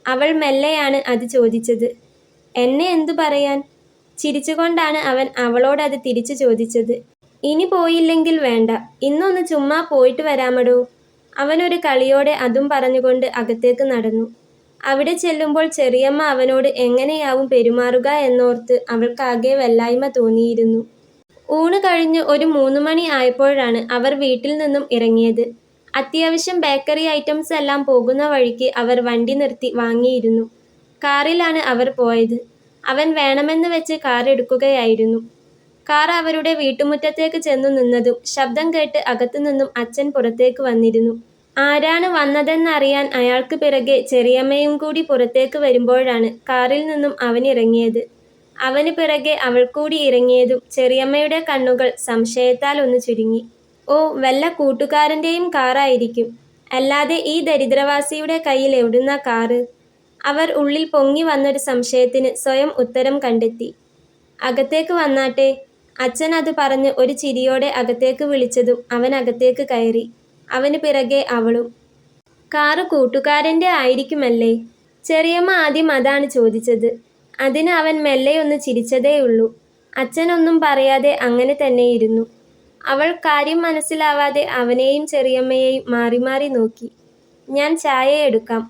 അവൾ മെല്ലെയാണ് അത് ചോദിച്ചത്. എന്നെ എന്തു പറയാൻ? ചിരിച്ചുകൊണ്ടാണ് അവൻ അവളോടത് തിരിച്ചു ചോദിച്ചത്. ഇനി പോയില്ലെങ്കിൽ വേണ്ട, ഇന്നൊന്ന് ചുമ്മാ പോയിട്ട് വരാമടോ. അവനൊരു കളിയോടെ അതും പറഞ്ഞുകൊണ്ട് അകത്തേക്ക് നടന്നു. അവിടെ ചെല്ലുമ്പോൾ ചെറിയമ്മ അവനോട് എങ്ങനെയാവും പെരുമാറുക എന്നോർത്ത് അവൾക്കാകെ വല്ലായ്മ തോന്നിയിരുന്നു. ഊണ് കഴിഞ്ഞ് ഒരു 3 മണി ആയപ്പോഴാണ് അവർ വീട്ടിൽ നിന്നും ഇറങ്ങിയത്. അത്യാവശ്യം ബേക്കറി ഐറ്റംസ് എല്ലാം പോകുന്ന വഴിക്ക് അവർ വണ്ടി നിർത്തി വാങ്ങിയിരുന്നു. കാറിലാണ് അവർ പോയത്. അവൻ വേണമെന്ന് വെച്ച് കാർ എടുക്കുകയായിരുന്നു. കാർ അവരുടെ വീട്ടുമുറ്റത്തേക്ക് ചെന്നു നിന്നതും ശബ്ദം കേട്ട് അകത്തുനിന്നും അച്ഛൻ പുറത്തേക്ക് വന്നിരുന്നു. ആരാണ് വന്നതെന്നറിയാൻ അയാൾക്ക് പിറകെ ചെറിയമ്മയും കൂടി പുറത്തേക്ക് വരുമ്പോഴാണ് കാറിൽ നിന്നും അവനിറങ്ങിയത്. അവന് പിറകെ അവൾ കൂടി ഇറങ്ങിയതും ചെറിയമ്മയുടെ കണ്ണുകൾ സംശയത്താൽ ഒന്ന് ചുരുങ്ങി. ഓ, വല്ല കൂട്ടുകാരൻ്റെയും കാറായിരിക്കും. അല്ലാതെ ഈ ദരിദ്രവാസിയുടെ കയ്യിൽ എവിടുന്നാ കാറ്? അവർ ഉള്ളിൽ പൊങ്ങി വന്നൊരു സംശയത്തിന് സ്വയം ഉത്തരം കണ്ടെത്തി. അകത്തേക്ക് വന്നാട്ടെ. അച്ഛൻ അത് പറഞ്ഞ് ഒരു ചിരിയോടെ അകത്തേക്ക് വിളിച്ചതും അവൻ അകത്തേക്ക് കയറി. അവന് പിറകെ അവളും. കാറ് കൂട്ടുകാരൻ്റെ ആയിരിക്കുമല്ലേ? ചെറിയമ്മ ആദ്യം അതാണ് ചോദിച്ചത്. അതിന് അവൻ മെല്ലെയൊന്ന് ചിരിച്ചതേയുള്ളൂ. അച്ഛനൊന്നും പറയാതെ അങ്ങനെ തന്നെയിരുന്നു. അവൾ കാര്യം മനസ്സിലാവാതെ അവനെയും ചെറിയമ്മയെയും മാറി മാറി നോക്കി. ഞാൻ ചായ എടുക്കാം.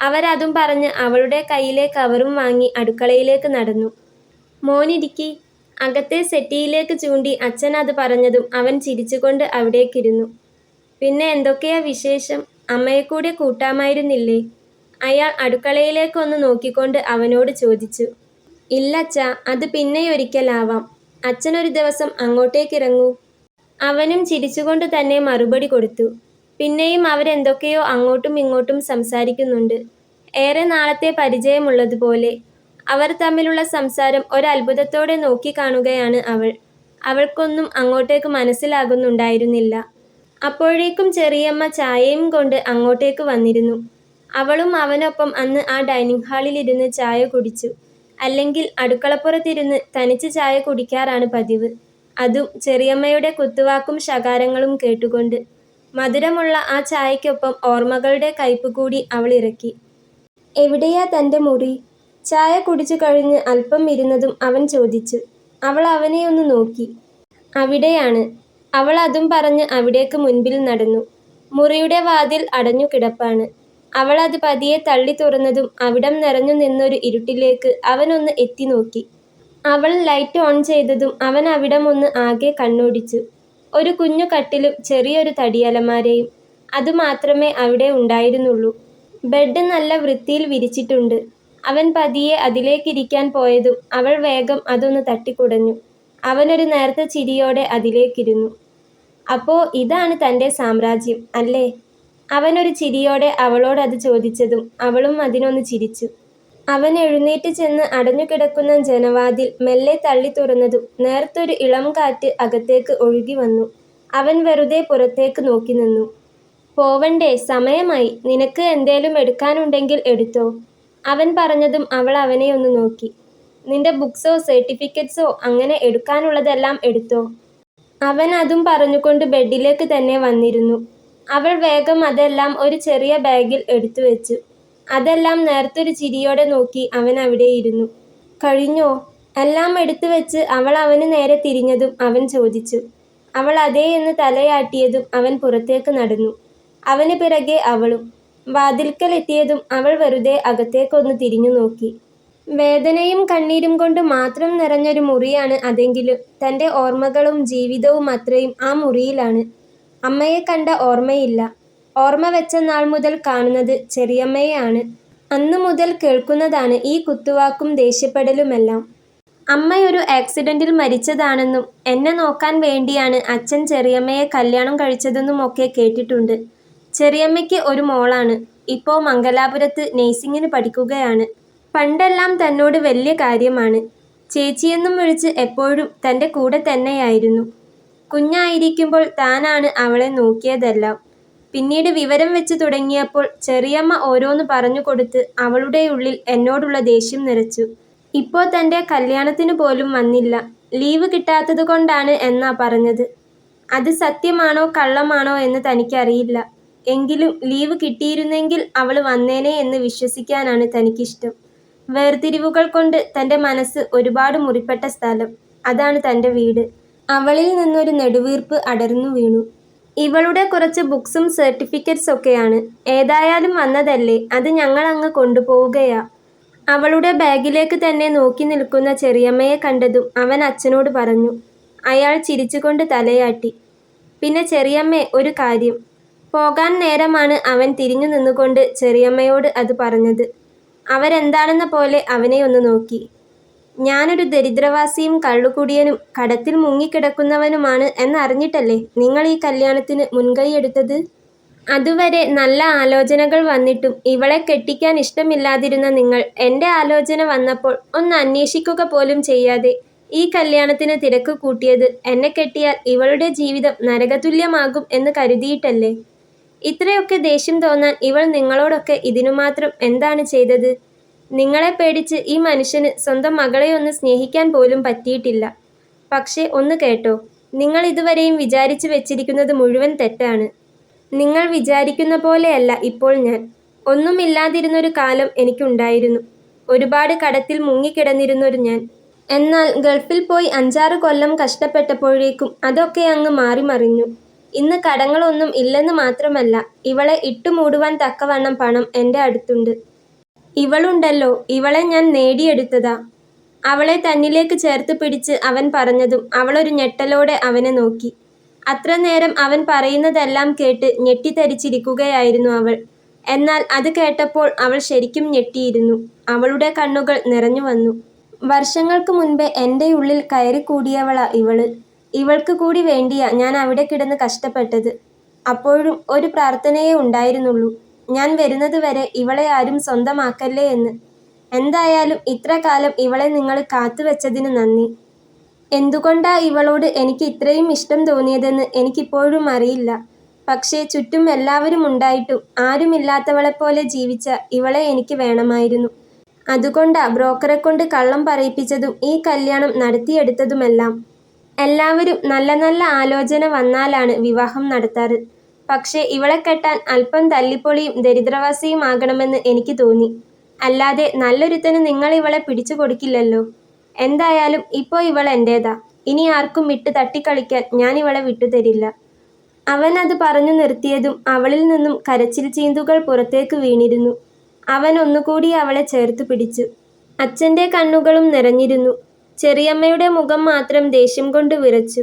അവരതും പറഞ്ഞ് അവളുടെ കയ്യിലെ കവറും വാങ്ങി അടുക്കളയിലേക്ക് നടന്നു. മോനിരിക്കി. അകത്തെ സെറ്റിയിലേക്ക് ചൂണ്ടി അച്ഛൻ അത് പറഞ്ഞതും അവൻ ചിരിച്ചുകൊണ്ട് അവിടേക്കിരുന്നു. പിന്നെ എന്തൊക്കെയാ വിശേഷം? അമ്മയെ കൂടെ കൂട്ടാമായിരുന്നില്ലേ? അയാൾ അടുക്കളയിലേക്കൊന്ന് നോക്കിക്കൊണ്ട് അവനോട് ചോദിച്ചു. ഇല്ലച്ചാ, അത് പിന്നെയൊരിക്കലാവാം. അച്ഛനൊരു ദിവസം അങ്ങോട്ടേക്കിറങ്ങൂ. അവനും ചിരിച്ചുകൊണ്ട് തന്നെ മറുപടി കൊടുത്തു. പിന്നെയും അവരെന്തൊക്കെയോ അങ്ങോട്ടും ഇങ്ങോട്ടും സംസാരിക്കുന്നുണ്ട്. ഏറെ നാളത്തെ പരിചയമുള്ളതുപോലെ. അവർ തമ്മിലുള്ള സംസാരം ഒരത്ഭുതത്തോടെ നോക്കിക്കാണുകയാണ് അവൾ. അവൾക്കൊന്നും അങ്ങോട്ടേക്ക് മനസ്സിലാകുന്നുണ്ടായിരുന്നില്ല. അപ്പോഴേക്കും ചെറിയമ്മ ചായയും കൊണ്ട് അങ്ങോട്ടേക്ക് വന്നിരുന്നു. അവളും അവനൊപ്പം അന്ന് ആ ഡൈനിങ് ഹാളിലിരുന്ന് ചായ കുടിച്ചു. അല്ലെങ്കിൽ അടുക്കളപ്പുറത്തിരുന്ന് തനിച്ച് ചായ കുടിക്കാറാണ് പതിവ്. അതും ചെറിയമ്മയുടെ കുത്തുവാക്കും ശകാരങ്ങളും കേട്ടുകൊണ്ട്. മധുരമുള്ള ആ ചായയ്ക്കൊപ്പം ഓർമ്മകളുടെ കയ്പ് കൂടി അവൾ ഇറക്കി. എവിടെയാ തൻ്റെ മുറി? ചായ കുടിച്ചു കഴിഞ്ഞ് അല്പം ഇരുന്നതും അവൻ ചോദിച്ചു. അവൾ അവനെ ഒന്ന് നോക്കി. അവിടെയാണ്. അവൾ അതും പറഞ്ഞ് അവിടേക്ക് മുൻപിൽ നടന്നു. മുറിയുടെ വാതിൽ അടഞ്ഞു കിടപ്പാണ്. അവൾ അത് പതിയെ തള്ളി തുറന്നതും അവിടം നിറഞ്ഞു നിന്നൊരു ഇരുട്ടിലേക്ക് അവനൊന്ന് എത്തി നോക്കി. അവൾ ലൈറ്റ് ഓൺ ചെയ്തതും അവൻ അവിടം ഒന്ന് ആകെ കണ്ണോടിച്ചു. ഒരു കുഞ്ഞു കട്ടിലും ചെറിയൊരു തടിയലമാരയും. അതുമാത്രമേ അവിടെ ഉണ്ടായിരുന്നുള്ളൂ. ബെഡ് നല്ല വൃത്തിയിൽ വിരിച്ചിട്ടുണ്ട്. അവൻ പതിയെ അതിലേക്കിരിക്കാൻ പോയതും അവൾ വേഗം അതൊന്ന് തട്ടിക്കുടഞ്ഞു. അവനൊരു നേർത്ത ചിരിയോടെ അതിലേക്കിരുന്നു. അപ്പോ ഇതാണ് തൻ്റെ സാമ്രാജ്യം അല്ലേ? അവനൊരു ചിരിയോടെ അവളോടത് ചോദിച്ചതും അവളും അതിനൊന്ന് ചിരിച്ചു. അവൻ എഴുന്നേറ്റ് ചെന്ന് അടഞ്ഞുകിടക്കുന്ന ജനവാതിൽ മെല്ലെ തള്ളി തുറന്നതും നേർത്തൊരു ഇളം കാറ്റ് അകത്തേക്ക് ഒഴുകി വന്നു. അവൻ വെറുതെ പുറത്തേക്ക് നോക്കി നിന്നു. പോവണ്ടേ? സമയമായി. നിനക്ക് എന്തേലും എടുക്കാനുണ്ടെങ്കിൽ എടുത്തോ. അവൻ പറഞ്ഞതും അവൾ അവനെ ഒന്ന് നോക്കി. നിന്റെ ബുക്സോ സർട്ടിഫിക്കറ്റ്സോ അങ്ങനെ എടുക്കാനുള്ളതെല്ലാം എടുത്തോ. അവൻ അതും പറഞ്ഞുകൊണ്ട് ബെഡിലേക്ക് തന്നെ വന്നിരുന്നു. അവൾ വേഗം അതെല്ലാം ഒരു ചെറിയ ബാഗിൽ എടുത്തു വെച്ചു. അതെല്ലാം നേർത്തൊരു ചിരിയോടെ നോക്കി അവൻ അവിടെയിരുന്നു. കഴിഞ്ഞോ? എല്ലാം എടുത്തു വെച്ച് അവൾ അവന് നേരെ തിരിഞ്ഞതും അവൻ ചോദിച്ചു. അവൾ അതേ എന്ന് തലയാട്ടിയതും അവൻ പുറത്തേക്ക് നടന്നു. അവന് പിറകെ അവളും. വാതിൽക്കൽ എത്തിയതും അവൾ വെറുതെ അകത്തേക്കൊന്ന് തിരിഞ്ഞു നോക്കി. വേദനയും കണ്ണീരും കൊണ്ട് മാത്രം നിറഞ്ഞൊരു മുറിയാണ് അതെങ്കിലും തൻ്റെ ഓർമ്മകളും ജീവിതവും അത്രയും ആ മുറിയിലാണ്. അമ്മയെ കണ്ട ഓർമ്മയില്ല. ഓർമ്മ വെച്ച നാൾ മുതൽ കാണുന്നത് ചെറിയമ്മയെയാണ്. അന്നു മുതൽ കേൾക്കുന്നതാണ് ഈ കുത്തുവാക്കും ദേഷ്യപ്പെടലുമെല്ലാം. അമ്മയൊരു ആക്സിഡന്റിൽ മരിച്ചതാണെന്നും എന്നെ നോക്കാൻ വേണ്ടിയാണ് അച്ഛൻ ചെറിയമ്മയെ കല്യാണം കഴിച്ചതെന്നുമൊക്കെ കേട്ടിട്ടുണ്ട്. ചെറിയമ്മയ്ക്ക് ഒരു മോളാണ്. ഇപ്പോൾ മംഗലാപുരത്ത് നേഴ്സിങ്ങിന് പഠിക്കുകയാണ്. പണ്ടെല്ലാം തന്നോട് വലിയ കാര്യമാണ്. ചേച്ചിയെന്നും വിളിച്ച് എപ്പോഴും തൻ്റെ കൂടെ തന്നെയായിരുന്നു. കുഞ്ഞായിരിക്കുമ്പോൾ താനാണ് അവളെ നോക്കിയതെല്ലാം. പിന്നീട് വിവരം വെച്ച് തുടങ്ങിയപ്പോൾ ചെറിയമ്മ ഓരോന്ന് പറഞ്ഞു കൊടുത്ത് അവളുടെ ഉള്ളിൽ എന്നോടുള്ള ദേഷ്യം നിറച്ചു. ഇപ്പോൾ തൻ്റെ കല്യാണത്തിന് പോലും വന്നില്ല, ലീവ് കിട്ടാത്തത് കൊണ്ടാണ് എന്നാ പറഞ്ഞത്. അത് സത്യമാണോ കള്ളമാണോ എന്ന് തനിക്കറിയില്ല. എങ്കിലും ലീവ് കിട്ടിയിരുന്നെങ്കിൽ അവൾ വന്നേനെ എന്ന് വിശ്വസിക്കാനാണ് തനിക്കിഷ്ടം. വേർതിരിവുകൾ കൊണ്ട് തൻ്റെ മനസ്സ് ഒരുപാട് മുറിപ്പെട്ട സ്ഥലം, അതാണ് തൻ്റെ വീട്. അവളിൽ നിന്നൊരു നെടുവീർപ്പ് അടർന്നു വീണു. ഇവളുടെ കുറച്ച് ബുക്സും സർട്ടിഫിക്കറ്റ്സ് ഒക്കെയാണ്. ഏതായാലും വന്നതല്ലേ, അത് ഞങ്ങളങ്ങ് കൊണ്ടുപോവുകയാ. അവളുടെ ബാഗിലേക്ക് തന്നെ നോക്കി നിൽക്കുന്ന ചെറിയമ്മയെ കണ്ടതും അവൻ അച്ഛനോട് പറഞ്ഞു. അയാൾ ചിരിച്ചുകൊണ്ട് തലയാട്ടി. പിന്നെ ചെറിയമ്മേ, ഒരു കാര്യം. പോകാൻ നേരമാണ് അവൻ തിരിഞ്ഞു നിന്നുകൊണ്ട് ചെറിയമ്മയോട് അത് പറഞ്ഞത്. അവരെന്താണെന്ന പോലെ അവനെ ഒന്ന് നോക്കി. ഞാനൊരു ദരിദ്രവാസിയും കള്ളുകുടിയനും കടത്തിൽ മുങ്ങിക്കിടക്കുന്നവനുമാണ് എന്നറിഞ്ഞിട്ടല്ലേ നിങ്ങൾ ഈ കല്യാണത്തിന് മുൻകൈയെടുത്തത്? അതുവരെ നല്ല ആലോചനകൾ വന്നിട്ടും ഇവളെ കെട്ടിക്കാൻ ഇഷ്ടമില്ലാതിരുന്ന നിങ്ങൾ എൻ്റെ ആലോചന വന്നപ്പോൾ ഒന്ന് അന്വേഷിക്കുക പോലും ചെയ്യാതെ ഈ കല്യാണത്തിന് തിരക്ക് കൂട്ടിയത് എന്നെ കെട്ടിയാൽ ഇവളുടെ ജീവിതം നരകതുല്യമാകും എന്ന് കരുതിയിട്ടല്ലേ? ഇത്രയൊക്കെ ദേഷ്യം തോന്നാൻ ഇവൾ നിങ്ങളോടൊക്കെ ഇതിനുമാത്രം എന്താണ് ചെയ്തത്? നിങ്ങളെ പേടിച്ച് ഈ മനുഷ്യന് സ്വന്തം മകളെ ഒന്ന് സ്നേഹിക്കാൻ പോലും പറ്റിയിട്ടില്ല. പക്ഷേ ഒന്ന് കേട്ടോ, നിങ്ങൾ ഇതുവരെയും വിചാരിച്ചു വെച്ചിരിക്കുന്നത് മുഴുവൻ തെറ്റാണ്. നിങ്ങൾ വിചാരിക്കുന്ന പോലെയല്ല ഇപ്പോൾ ഞാൻ. ഒന്നുമില്ലാതിരുന്നൊരു കാലം എനിക്കുണ്ടായിരുന്നു. ഒരുപാട് കടത്തിൽ മുങ്ങിക്കിടന്നിരുന്നൊരു ഞാൻ. എന്നാൽ ഗൾഫിൽ പോയി 5-6 കൊല്ലം കഷ്ടപ്പെട്ടപ്പോഴേക്കും അതൊക്കെ അങ്ങ് മാറിമറിഞ്ഞു. ഇന്ന് കടങ്ങളൊന്നും ഇല്ലെന്ന് മാത്രമല്ല, ഇവളെ ഇട്ടുമൂടുവാൻ തക്കവണ്ണം പണം എൻ്റെ അടുത്തുണ്ട്. ഇവളുണ്ടല്ലോ, ഇവളെ ഞാൻ നേടിയെടുത്തതാ. അവളെ തന്നിലേക്ക് ചേർത്ത് പിടിച്ച് അവൻ പറഞ്ഞതും അവളൊരു ഞെട്ടലോടെ അവനെ നോക്കി. അത്ര നേരം അവൻ പറയുന്നതെല്ലാം കേട്ട് ഞെട്ടിത്തരിച്ചിരിക്കുകയായിരുന്നു അവൾ. എന്നാൽ അത് കേട്ടപ്പോൾ അവൾ ശരിക്കും ഞെട്ടിയിരുന്നു. അവളുടെ കണ്ണുകൾ നിറഞ്ഞു വന്നു. വർഷങ്ങൾക്ക് മുൻപേ എൻ്റെ ഉള്ളിൽ കയറിക്കൂടിയവളാ ഇവള്. ഇവൾക്ക് കൂടി വേണ്ടിയാ ഞാൻ അവിടെ കിടന്ന് കഷ്ടപ്പെട്ടത്. അപ്പോഴും ഒരു പ്രാർത്ഥനയേ ഉണ്ടായിരുന്നുള്ളൂ, ഞാൻ വരുന്നത് വരെ ഇവളെ ആരും സ്വന്തമാക്കല്ലേ എന്ന്. എന്തായാലും ഇത്ര കാലം ഇവളെ നിങ്ങൾ കാത്തുവെച്ചതിന് നന്ദി. എന്തുകൊണ്ടാ ഇവളോട് എനിക്ക് ഇത്രയും ഇഷ്ടം തോന്നിയതെന്ന് എനിക്കിപ്പോഴും അറിയില്ല. പക്ഷേ ചുറ്റും എല്ലാവരും ഉണ്ടായിട്ടും ആരുമില്ലാത്തവളെപ്പോലെ ജീവിച്ച ഇവളെ എനിക്ക് വേണമായിരുന്നു. അതുകൊണ്ടാ ബ്രോക്കറെ കൊണ്ട് കള്ളം പറയിപ്പിച്ചതും ഈ കല്യാണം നടത്തിയെടുത്തതുമെല്ലാം. എല്ലാവരും നല്ല നല്ല ആലോചന വന്നാലാണ് വിവാഹം നടത്താറ്. പക്ഷേ ഇവളെ കെട്ടാൻ അല്പം തല്ലിപ്പൊളിയും ദരിദ്രവാസിയുമാകണമെന്ന് എനിക്ക് തോന്നി. അല്ലാതെ നല്ലൊരുത്തന് നിങ്ങൾ ഇവളെ പിടിച്ചു കൊടുക്കില്ലല്ലോ. എന്തായാലും ഇപ്പോൾ ഇവൾ എൻ്റേതാ. ഇനി ആർക്കും വിട്ട് തട്ടിക്കളിക്കാൻ ഞാൻ ഇവളെ വിട്ടുതരില്ല. അവൻ അത് പറഞ്ഞു നിർത്തിയതും അവളിൽ നിന്നും കരച്ചിൽ ചീന്തുകൾ പുറത്തേക്ക് വീണിരുന്നു. അവൻ ഒന്നുകൂടി അവളെ ചേർത്ത് പിടിച്ചു. അച്ഛൻ്റെ കണ്ണുകളും നിറഞ്ഞിരുന്നു. ചെറിയമ്മയുടെ മുഖം മാത്രം ദേഷ്യം കൊണ്ട് വിറച്ചു.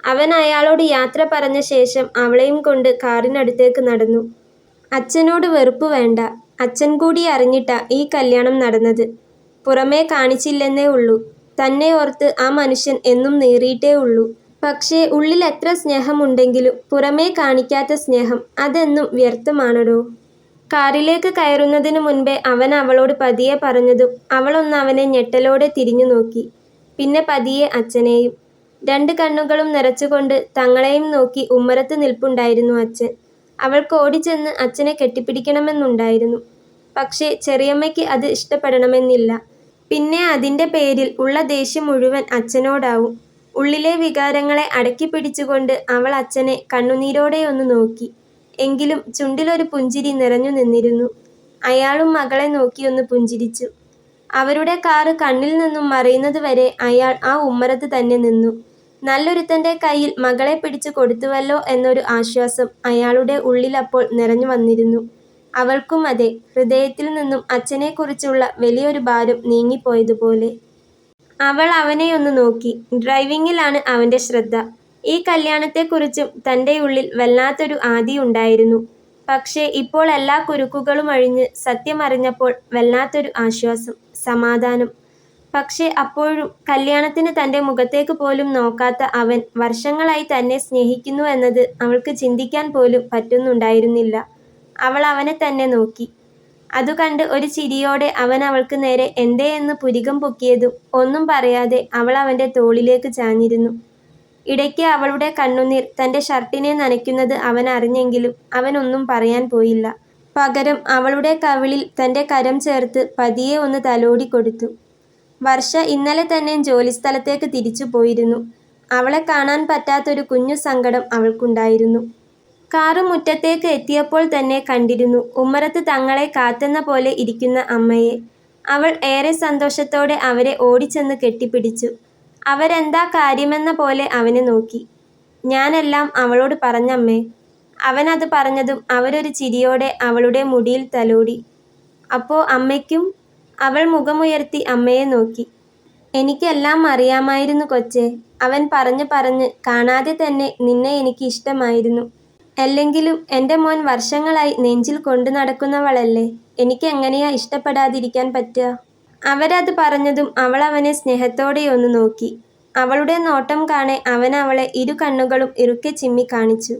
അവൻ അയാളോട് യാത്ര പറഞ്ഞ ശേഷം അവളെയും കൊണ്ട് കാറിനടുത്തേക്ക് നടന്നു. അച്ഛനോട് വെറുപ്പ് വേണ്ട. അച്ഛൻ കൂടി അറിഞ്ഞിട്ടാ ഈ കല്യാണം നടന്നത്. പുറമേ കാണിച്ചില്ലെന്നേ ഉള്ളൂ. തന്നെ ഓർത്ത് ആ മനുഷ്യൻ എന്നും നീറിയിട്ടേ ഉള്ളൂ. പക്ഷേ ഉള്ളിൽ എത്ര സ്നേഹമുണ്ടെങ്കിലും പുറമേ കാണിക്കാത്ത സ്നേഹം അതെന്നും വ്യർത്ഥമാണടോ. കാറിലേക്ക് കയറുന്നതിന് മുൻപേ അവൻ അവളോട് പതിയെ പറഞ്ഞതും അവളൊന്ന് അവനെ ഞെട്ടലോടെ തിരിഞ്ഞു നോക്കി. പിന്നെ പതിയെ അച്ഛനെയും. 2 കണ്ണുകളും നിറച്ചുകൊണ്ട് തങ്ങളെയും നോക്കി ഉമ്മറത്ത് നിൽപ്പുണ്ടായിരുന്നു അച്ഛൻ. അവൾക്ക് ഓടിച്ചെന്ന് അച്ഛനെ കെട്ടിപ്പിടിക്കണമെന്നുണ്ടായിരുന്നു. പക്ഷേ ചെറിയമ്മയ്ക്ക് അത് ഇഷ്ടപ്പെടണമെന്നില്ല. പിന്നെ അതിൻ്റെ പേരിൽ ഉള്ള ദേഷ്യം മുഴുവൻ അച്ഛനോടാവും. ഉള്ളിലെ വികാരങ്ങളെ അടക്കി പിടിച്ചുകൊണ്ട് അവൾ അച്ഛനെ കണ്ണുനീരോടെയൊന്ന് നോക്കി. എങ്കിലും ചുണ്ടിലൊരു പുഞ്ചിരി നിറഞ്ഞു നിന്നിരുന്നു. അയാളും മകളെ നോക്കിയൊന്ന് പുഞ്ചിരിച്ചു. അവരുടെ കാറ് കണ്ണിൽ നിന്നും മറയുന്നത് വരെ അയാൾ ആ ഉമ്മറത്ത് തന്നെ നിന്നു. നല്ലൊരുത്തൻ്റെ കയ്യിൽ മകളെ പിടിച്ചു കൊടുത്തുവല്ലോ എന്നൊരു ആശ്വാസം അയാളുടെ ഉള്ളിലപ്പോൾ നിറഞ്ഞു വന്നിരുന്നു. അവൾക്കും അതെ, ഹൃദയത്തിൽ നിന്നും അച്ഛനെക്കുറിച്ചുള്ള വലിയൊരു ഭാരം നീങ്ങിപ്പോയതുപോലെ. അവൾ അവനെയൊന്ന് നോക്കി. ഡ്രൈവിങ്ങിലാണ് അവൻ്റെ ശ്രദ്ധ. ഈ കല്യാണത്തെക്കുറിച്ചും തൻ്റെ ഉള്ളിൽ വല്ലാത്തൊരു ആധിയുണ്ടായിരുന്നു. പക്ഷേ ഇപ്പോൾ എല്ലാ കുരുക്കുകളും അഴിഞ്ഞ് സത്യമറിഞ്ഞപ്പോൾ വല്ലാത്തൊരു ആശ്വാസം, സമാധാനം. പക്ഷേ അപ്പോഴും കല്യാണത്തിന് തൻ്റെ മുഖത്തേക്ക് പോലും നോക്കാത്ത അവൻ വർഷങ്ങളായി തന്നെ സ്നേഹിക്കുന്നു എന്നത് അവൾക്ക് ചിന്തിക്കാൻ പോലും പറ്റുന്നുണ്ടായിരുന്നില്ല. അവൾ അവനെ തന്നെ നോക്കി. അതു കണ്ട് ഒരു ചിരിയോടെ അവൻ അവൾക്ക് നേരെ എന്തേ എന്ന് പുരികം പൊക്കിയതും ഒന്നും പറയാതെ അവൾ അവൻ്റെ തോളിലേക്ക് ചാഞ്ഞിരുന്നു. ഇടയ്ക്ക് അവളുടെ കണ്ണുനീർ തൻ്റെ ഷർട്ടിനെ നനയ്ക്കുന്നത് അവൻ അറിഞ്ഞെങ്കിലും അവനൊന്നും പറയാൻ പോയില്ല. പകരം അവളുടെ കവിളിൽ തൻ്റെ കരം ചേർത്ത് പതിയെ ഒന്ന് തലോടി കൊടുത്തു. വർഷ ഇന്നലെ തന്നെ ജോലിസ്ഥലത്തേക്ക് തിരിച്ചു പോയിരുന്നു. അവളെ കാണാൻ പറ്റാത്തൊരു കുഞ്ഞു സങ്കടം അവൾക്കുണ്ടായിരുന്നു. കാറ് മുറ്റത്തേക്ക് എത്തിയപ്പോൾ തന്നെ കണ്ടിരുന്നു ഉമ്മറത്ത് തങ്ങളെ കാത്തെന്ന പോലെ ഇരിക്കുന്ന അമ്മയെ. അവൾ ഏറെ സന്തോഷത്തോടെ അവരെ ഓടിച്ചെന്ന് കെട്ടിപ്പിടിച്ചു. അവരെന്താ കാര്യമെന്ന പോലെ അവനെ നോക്കി. ഞാനെല്ലാം അവളോട് പറഞ്ഞമ്മേ. അവനത് പറഞ്ഞതും അവരൊരു ചിരിയോടെ അവളുടെ മുടിയിൽ തലോടി. അപ്പോ അമ്മയ്ക്കും? അവൾ മുഖമുയർത്തി അമ്മയെ നോക്കി. എനിക്കെല്ലാം അറിയാമായിരുന്നു കൊച്ചേ. അവൻ പറഞ്ഞ് കാണാതെ തന്നെ നിന്നെ എനിക്ക് ഇഷ്ടമായിരുന്നു. അല്ലെങ്കിലും എൻ്റെ മോൻ വർഷങ്ങളായി നെഞ്ചിൽ കൊണ്ടു നടക്കുന്നവളല്ലേ. എനിക്കെങ്ങനെയാ ഇഷ്ടപ്പെടാതിരിക്കാൻ പറ്റുക? അവരത് പറഞ്ഞതും അവൾ അവനെ സ്നേഹത്തോടെയൊന്ന് നോക്കി. അവളുടെ നോട്ടം കാണെ അവൻ അവളെ ഇരു കണ്ണുകളും ഇറുക്കെ ചിമ്മി കാണിച്ചു.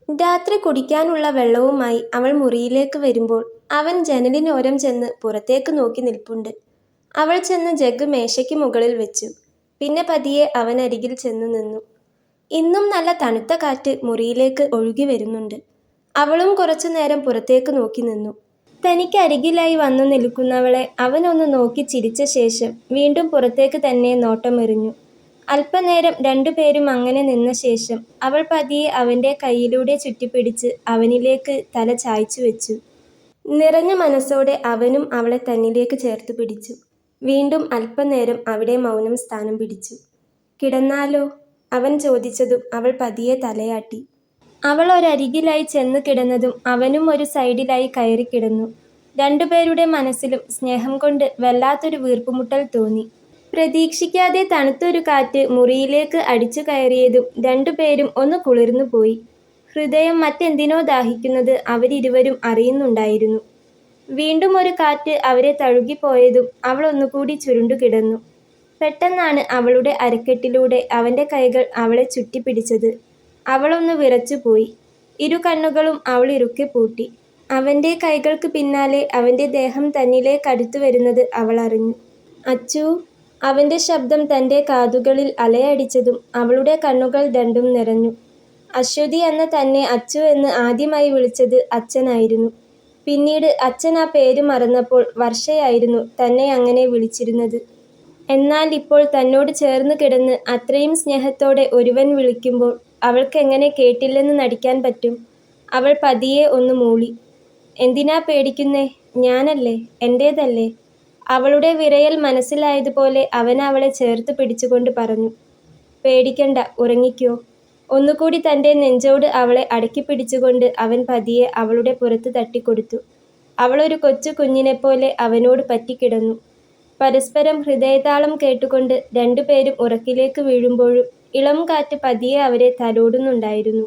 രാത്രി കുടിക്കാനുള്ള വെള്ളവുമായി അവൾ മുറിയിലേക്ക് വരുമ്പോൾ അവൻ ജനലിനോരം ചെന്ന് പുറത്തേക്ക് നോക്കി നിൽപ്പുണ്ട്. അവൾ ചെന്ന് ജഗ് മേശയ്ക്ക് മുകളിൽ വെച്ചു. പിന്നെ പതിയെ അവനരികിൽ ചെന്നു നിന്നു. ഇന്നും നല്ല തണുത്ത കാറ്റ് മുറിയിലേക്ക് ഒഴുകി വരുന്നുണ്ട്. അവളും കുറച്ചു നേരം പുറത്തേക്ക് നോക്കി നിന്നു. തനിക്ക് അരികിലായി വന്നു നിൽക്കുന്നവളെ അവനൊന്ന് നോക്കി ചിരിച്ച ശേഷം വീണ്ടും പുറത്തേക്ക് തന്നെ നോട്ടമെറിഞ്ഞു. അല്പനേരം രണ്ടുപേരും അങ്ങനെ നിന്ന ശേഷം അവൾ പതിയെ അവൻ്റെ കൈയിലൂടെ ചുറ്റിപ്പിടിച്ച് അവനിലേക്ക് തല ചായ്ച്ചു വെച്ചു. നിറഞ്ഞ മനസ്സോടെ അവനും അവളെ തന്നിലേക്ക് ചേർത്ത് പിടിച്ചു. വീണ്ടും അല്പനേരം അവിടെ മൗനം സ്ഥാനം പിടിച്ചു. കിടന്നാലോ? അവൻ ചോദിച്ചതും അവൾ പതിയെ തലയാട്ടി. അവൾ ഒരരികിലായി ചെന്ന് കിടന്നതും അവനും ഒരു സൈഡിലായി കയറി കിടന്നു. രണ്ടുപേരുടെ മനസ്സിലും സ്നേഹം കൊണ്ട് വല്ലാത്തൊരു വീർപ്പുമുട്ടൽ തോന്നി. പ്രതീക്ഷിക്കാതെ തണുത്തൊരു കാറ്റ് മുറിയിലേക്ക് അടിച്ചു കയറിയതും രണ്ടുപേരും ഒന്ന് കുളിർന്നു പോയി. ഹൃദയം മറ്റെന്തിനോ ദാഹിക്കുന്നത് അവരിരുവരും അറിയുന്നുണ്ടായിരുന്നു. വീണ്ടും ഒരു കാറ്റ് അവരെ തഴുകിപ്പോയതും അവൾ ഒന്നുകൂടി ചുരുണ്ടുകിടന്നു. പെട്ടെന്നാണ് അവളുടെ അരക്കെട്ടിലൂടെ അവൻ്റെ കൈകൾ അവളെ ചുറ്റിപ്പിടിച്ചത്. അവളൊന്ന് വിറച്ചുപോയി. ഇരു കണ്ണുകളും അവൾ ഇറുക്കെ പൂട്ടി. അവൻ്റെ കൈകൾക്ക് പിന്നാലെ അവൻ്റെ ദേഹം തന്നിലേക്കടുത്തു വരുന്നത് അവൾ അറിഞ്ഞു. അച്ചൂ. അവൻ്റെ ശബ്ദം തൻ്റെ കാതുകളിൽ അലയടിച്ചതും അവളുടെ കണ്ണുകൾ രണ്ടും നിറഞ്ഞു. അശ്വതി എന്ന തന്നെ അച്ചു എന്ന് ആദ്യമായി വിളിച്ചത് അച്ഛനായിരുന്നു. പിന്നീട് അച്ഛൻ ആ പേര് മറന്നപ്പോൾ വർഷയായിരുന്നു തന്നെ അങ്ങനെ വിളിച്ചിരുന്നത്. എന്നാൽ ഇപ്പോൾ തന്നോട് ചേർന്ന് കിടന്ന് അത്രയും സ്നേഹത്തോടെ ഒരുവൻ വിളിക്കുമ്പോൾ അവൾക്കെങ്ങനെ കേട്ടില്ലെന്ന് നടിക്കാൻ പറ്റും? അവൾ പതിയെ ഒന്ന് മൂളി. എന്തിനാ പേടിക്കുന്നേ? ഞാനല്ലേ, എൻ്റേതല്ലേ? അവളുടെ വിറയൽ മനസ്സിലായതുപോലെ അവൻ അവളെ ചേർത്ത് പിടിച്ചുകൊണ്ട് പറഞ്ഞു. പേടിക്കണ്ട, ഉറങ്ങിക്കോ. ഒന്നുകൂടി തൻ്റെ നെഞ്ചോട് അവളെ അടക്കി പിടിച്ചുകൊണ്ട് അവൻ പതിയെ അവളുടെ പുറത്ത് തട്ടിക്കൊടുത്തു. അവളൊരു കൊച്ചു കുഞ്ഞിനെപ്പോലെ അവനോട് പറ്റിക്കിടന്നു. പരസ്പരം ഹൃദയതാളം കേട്ടുകൊണ്ട് രണ്ടുപേരും ഉറക്കിലേക്ക് വീഴുമ്പോഴും ഇളം കാറ്റ് പതിയെ അവരെ തലോടുന്നുണ്ടായിരുന്നു.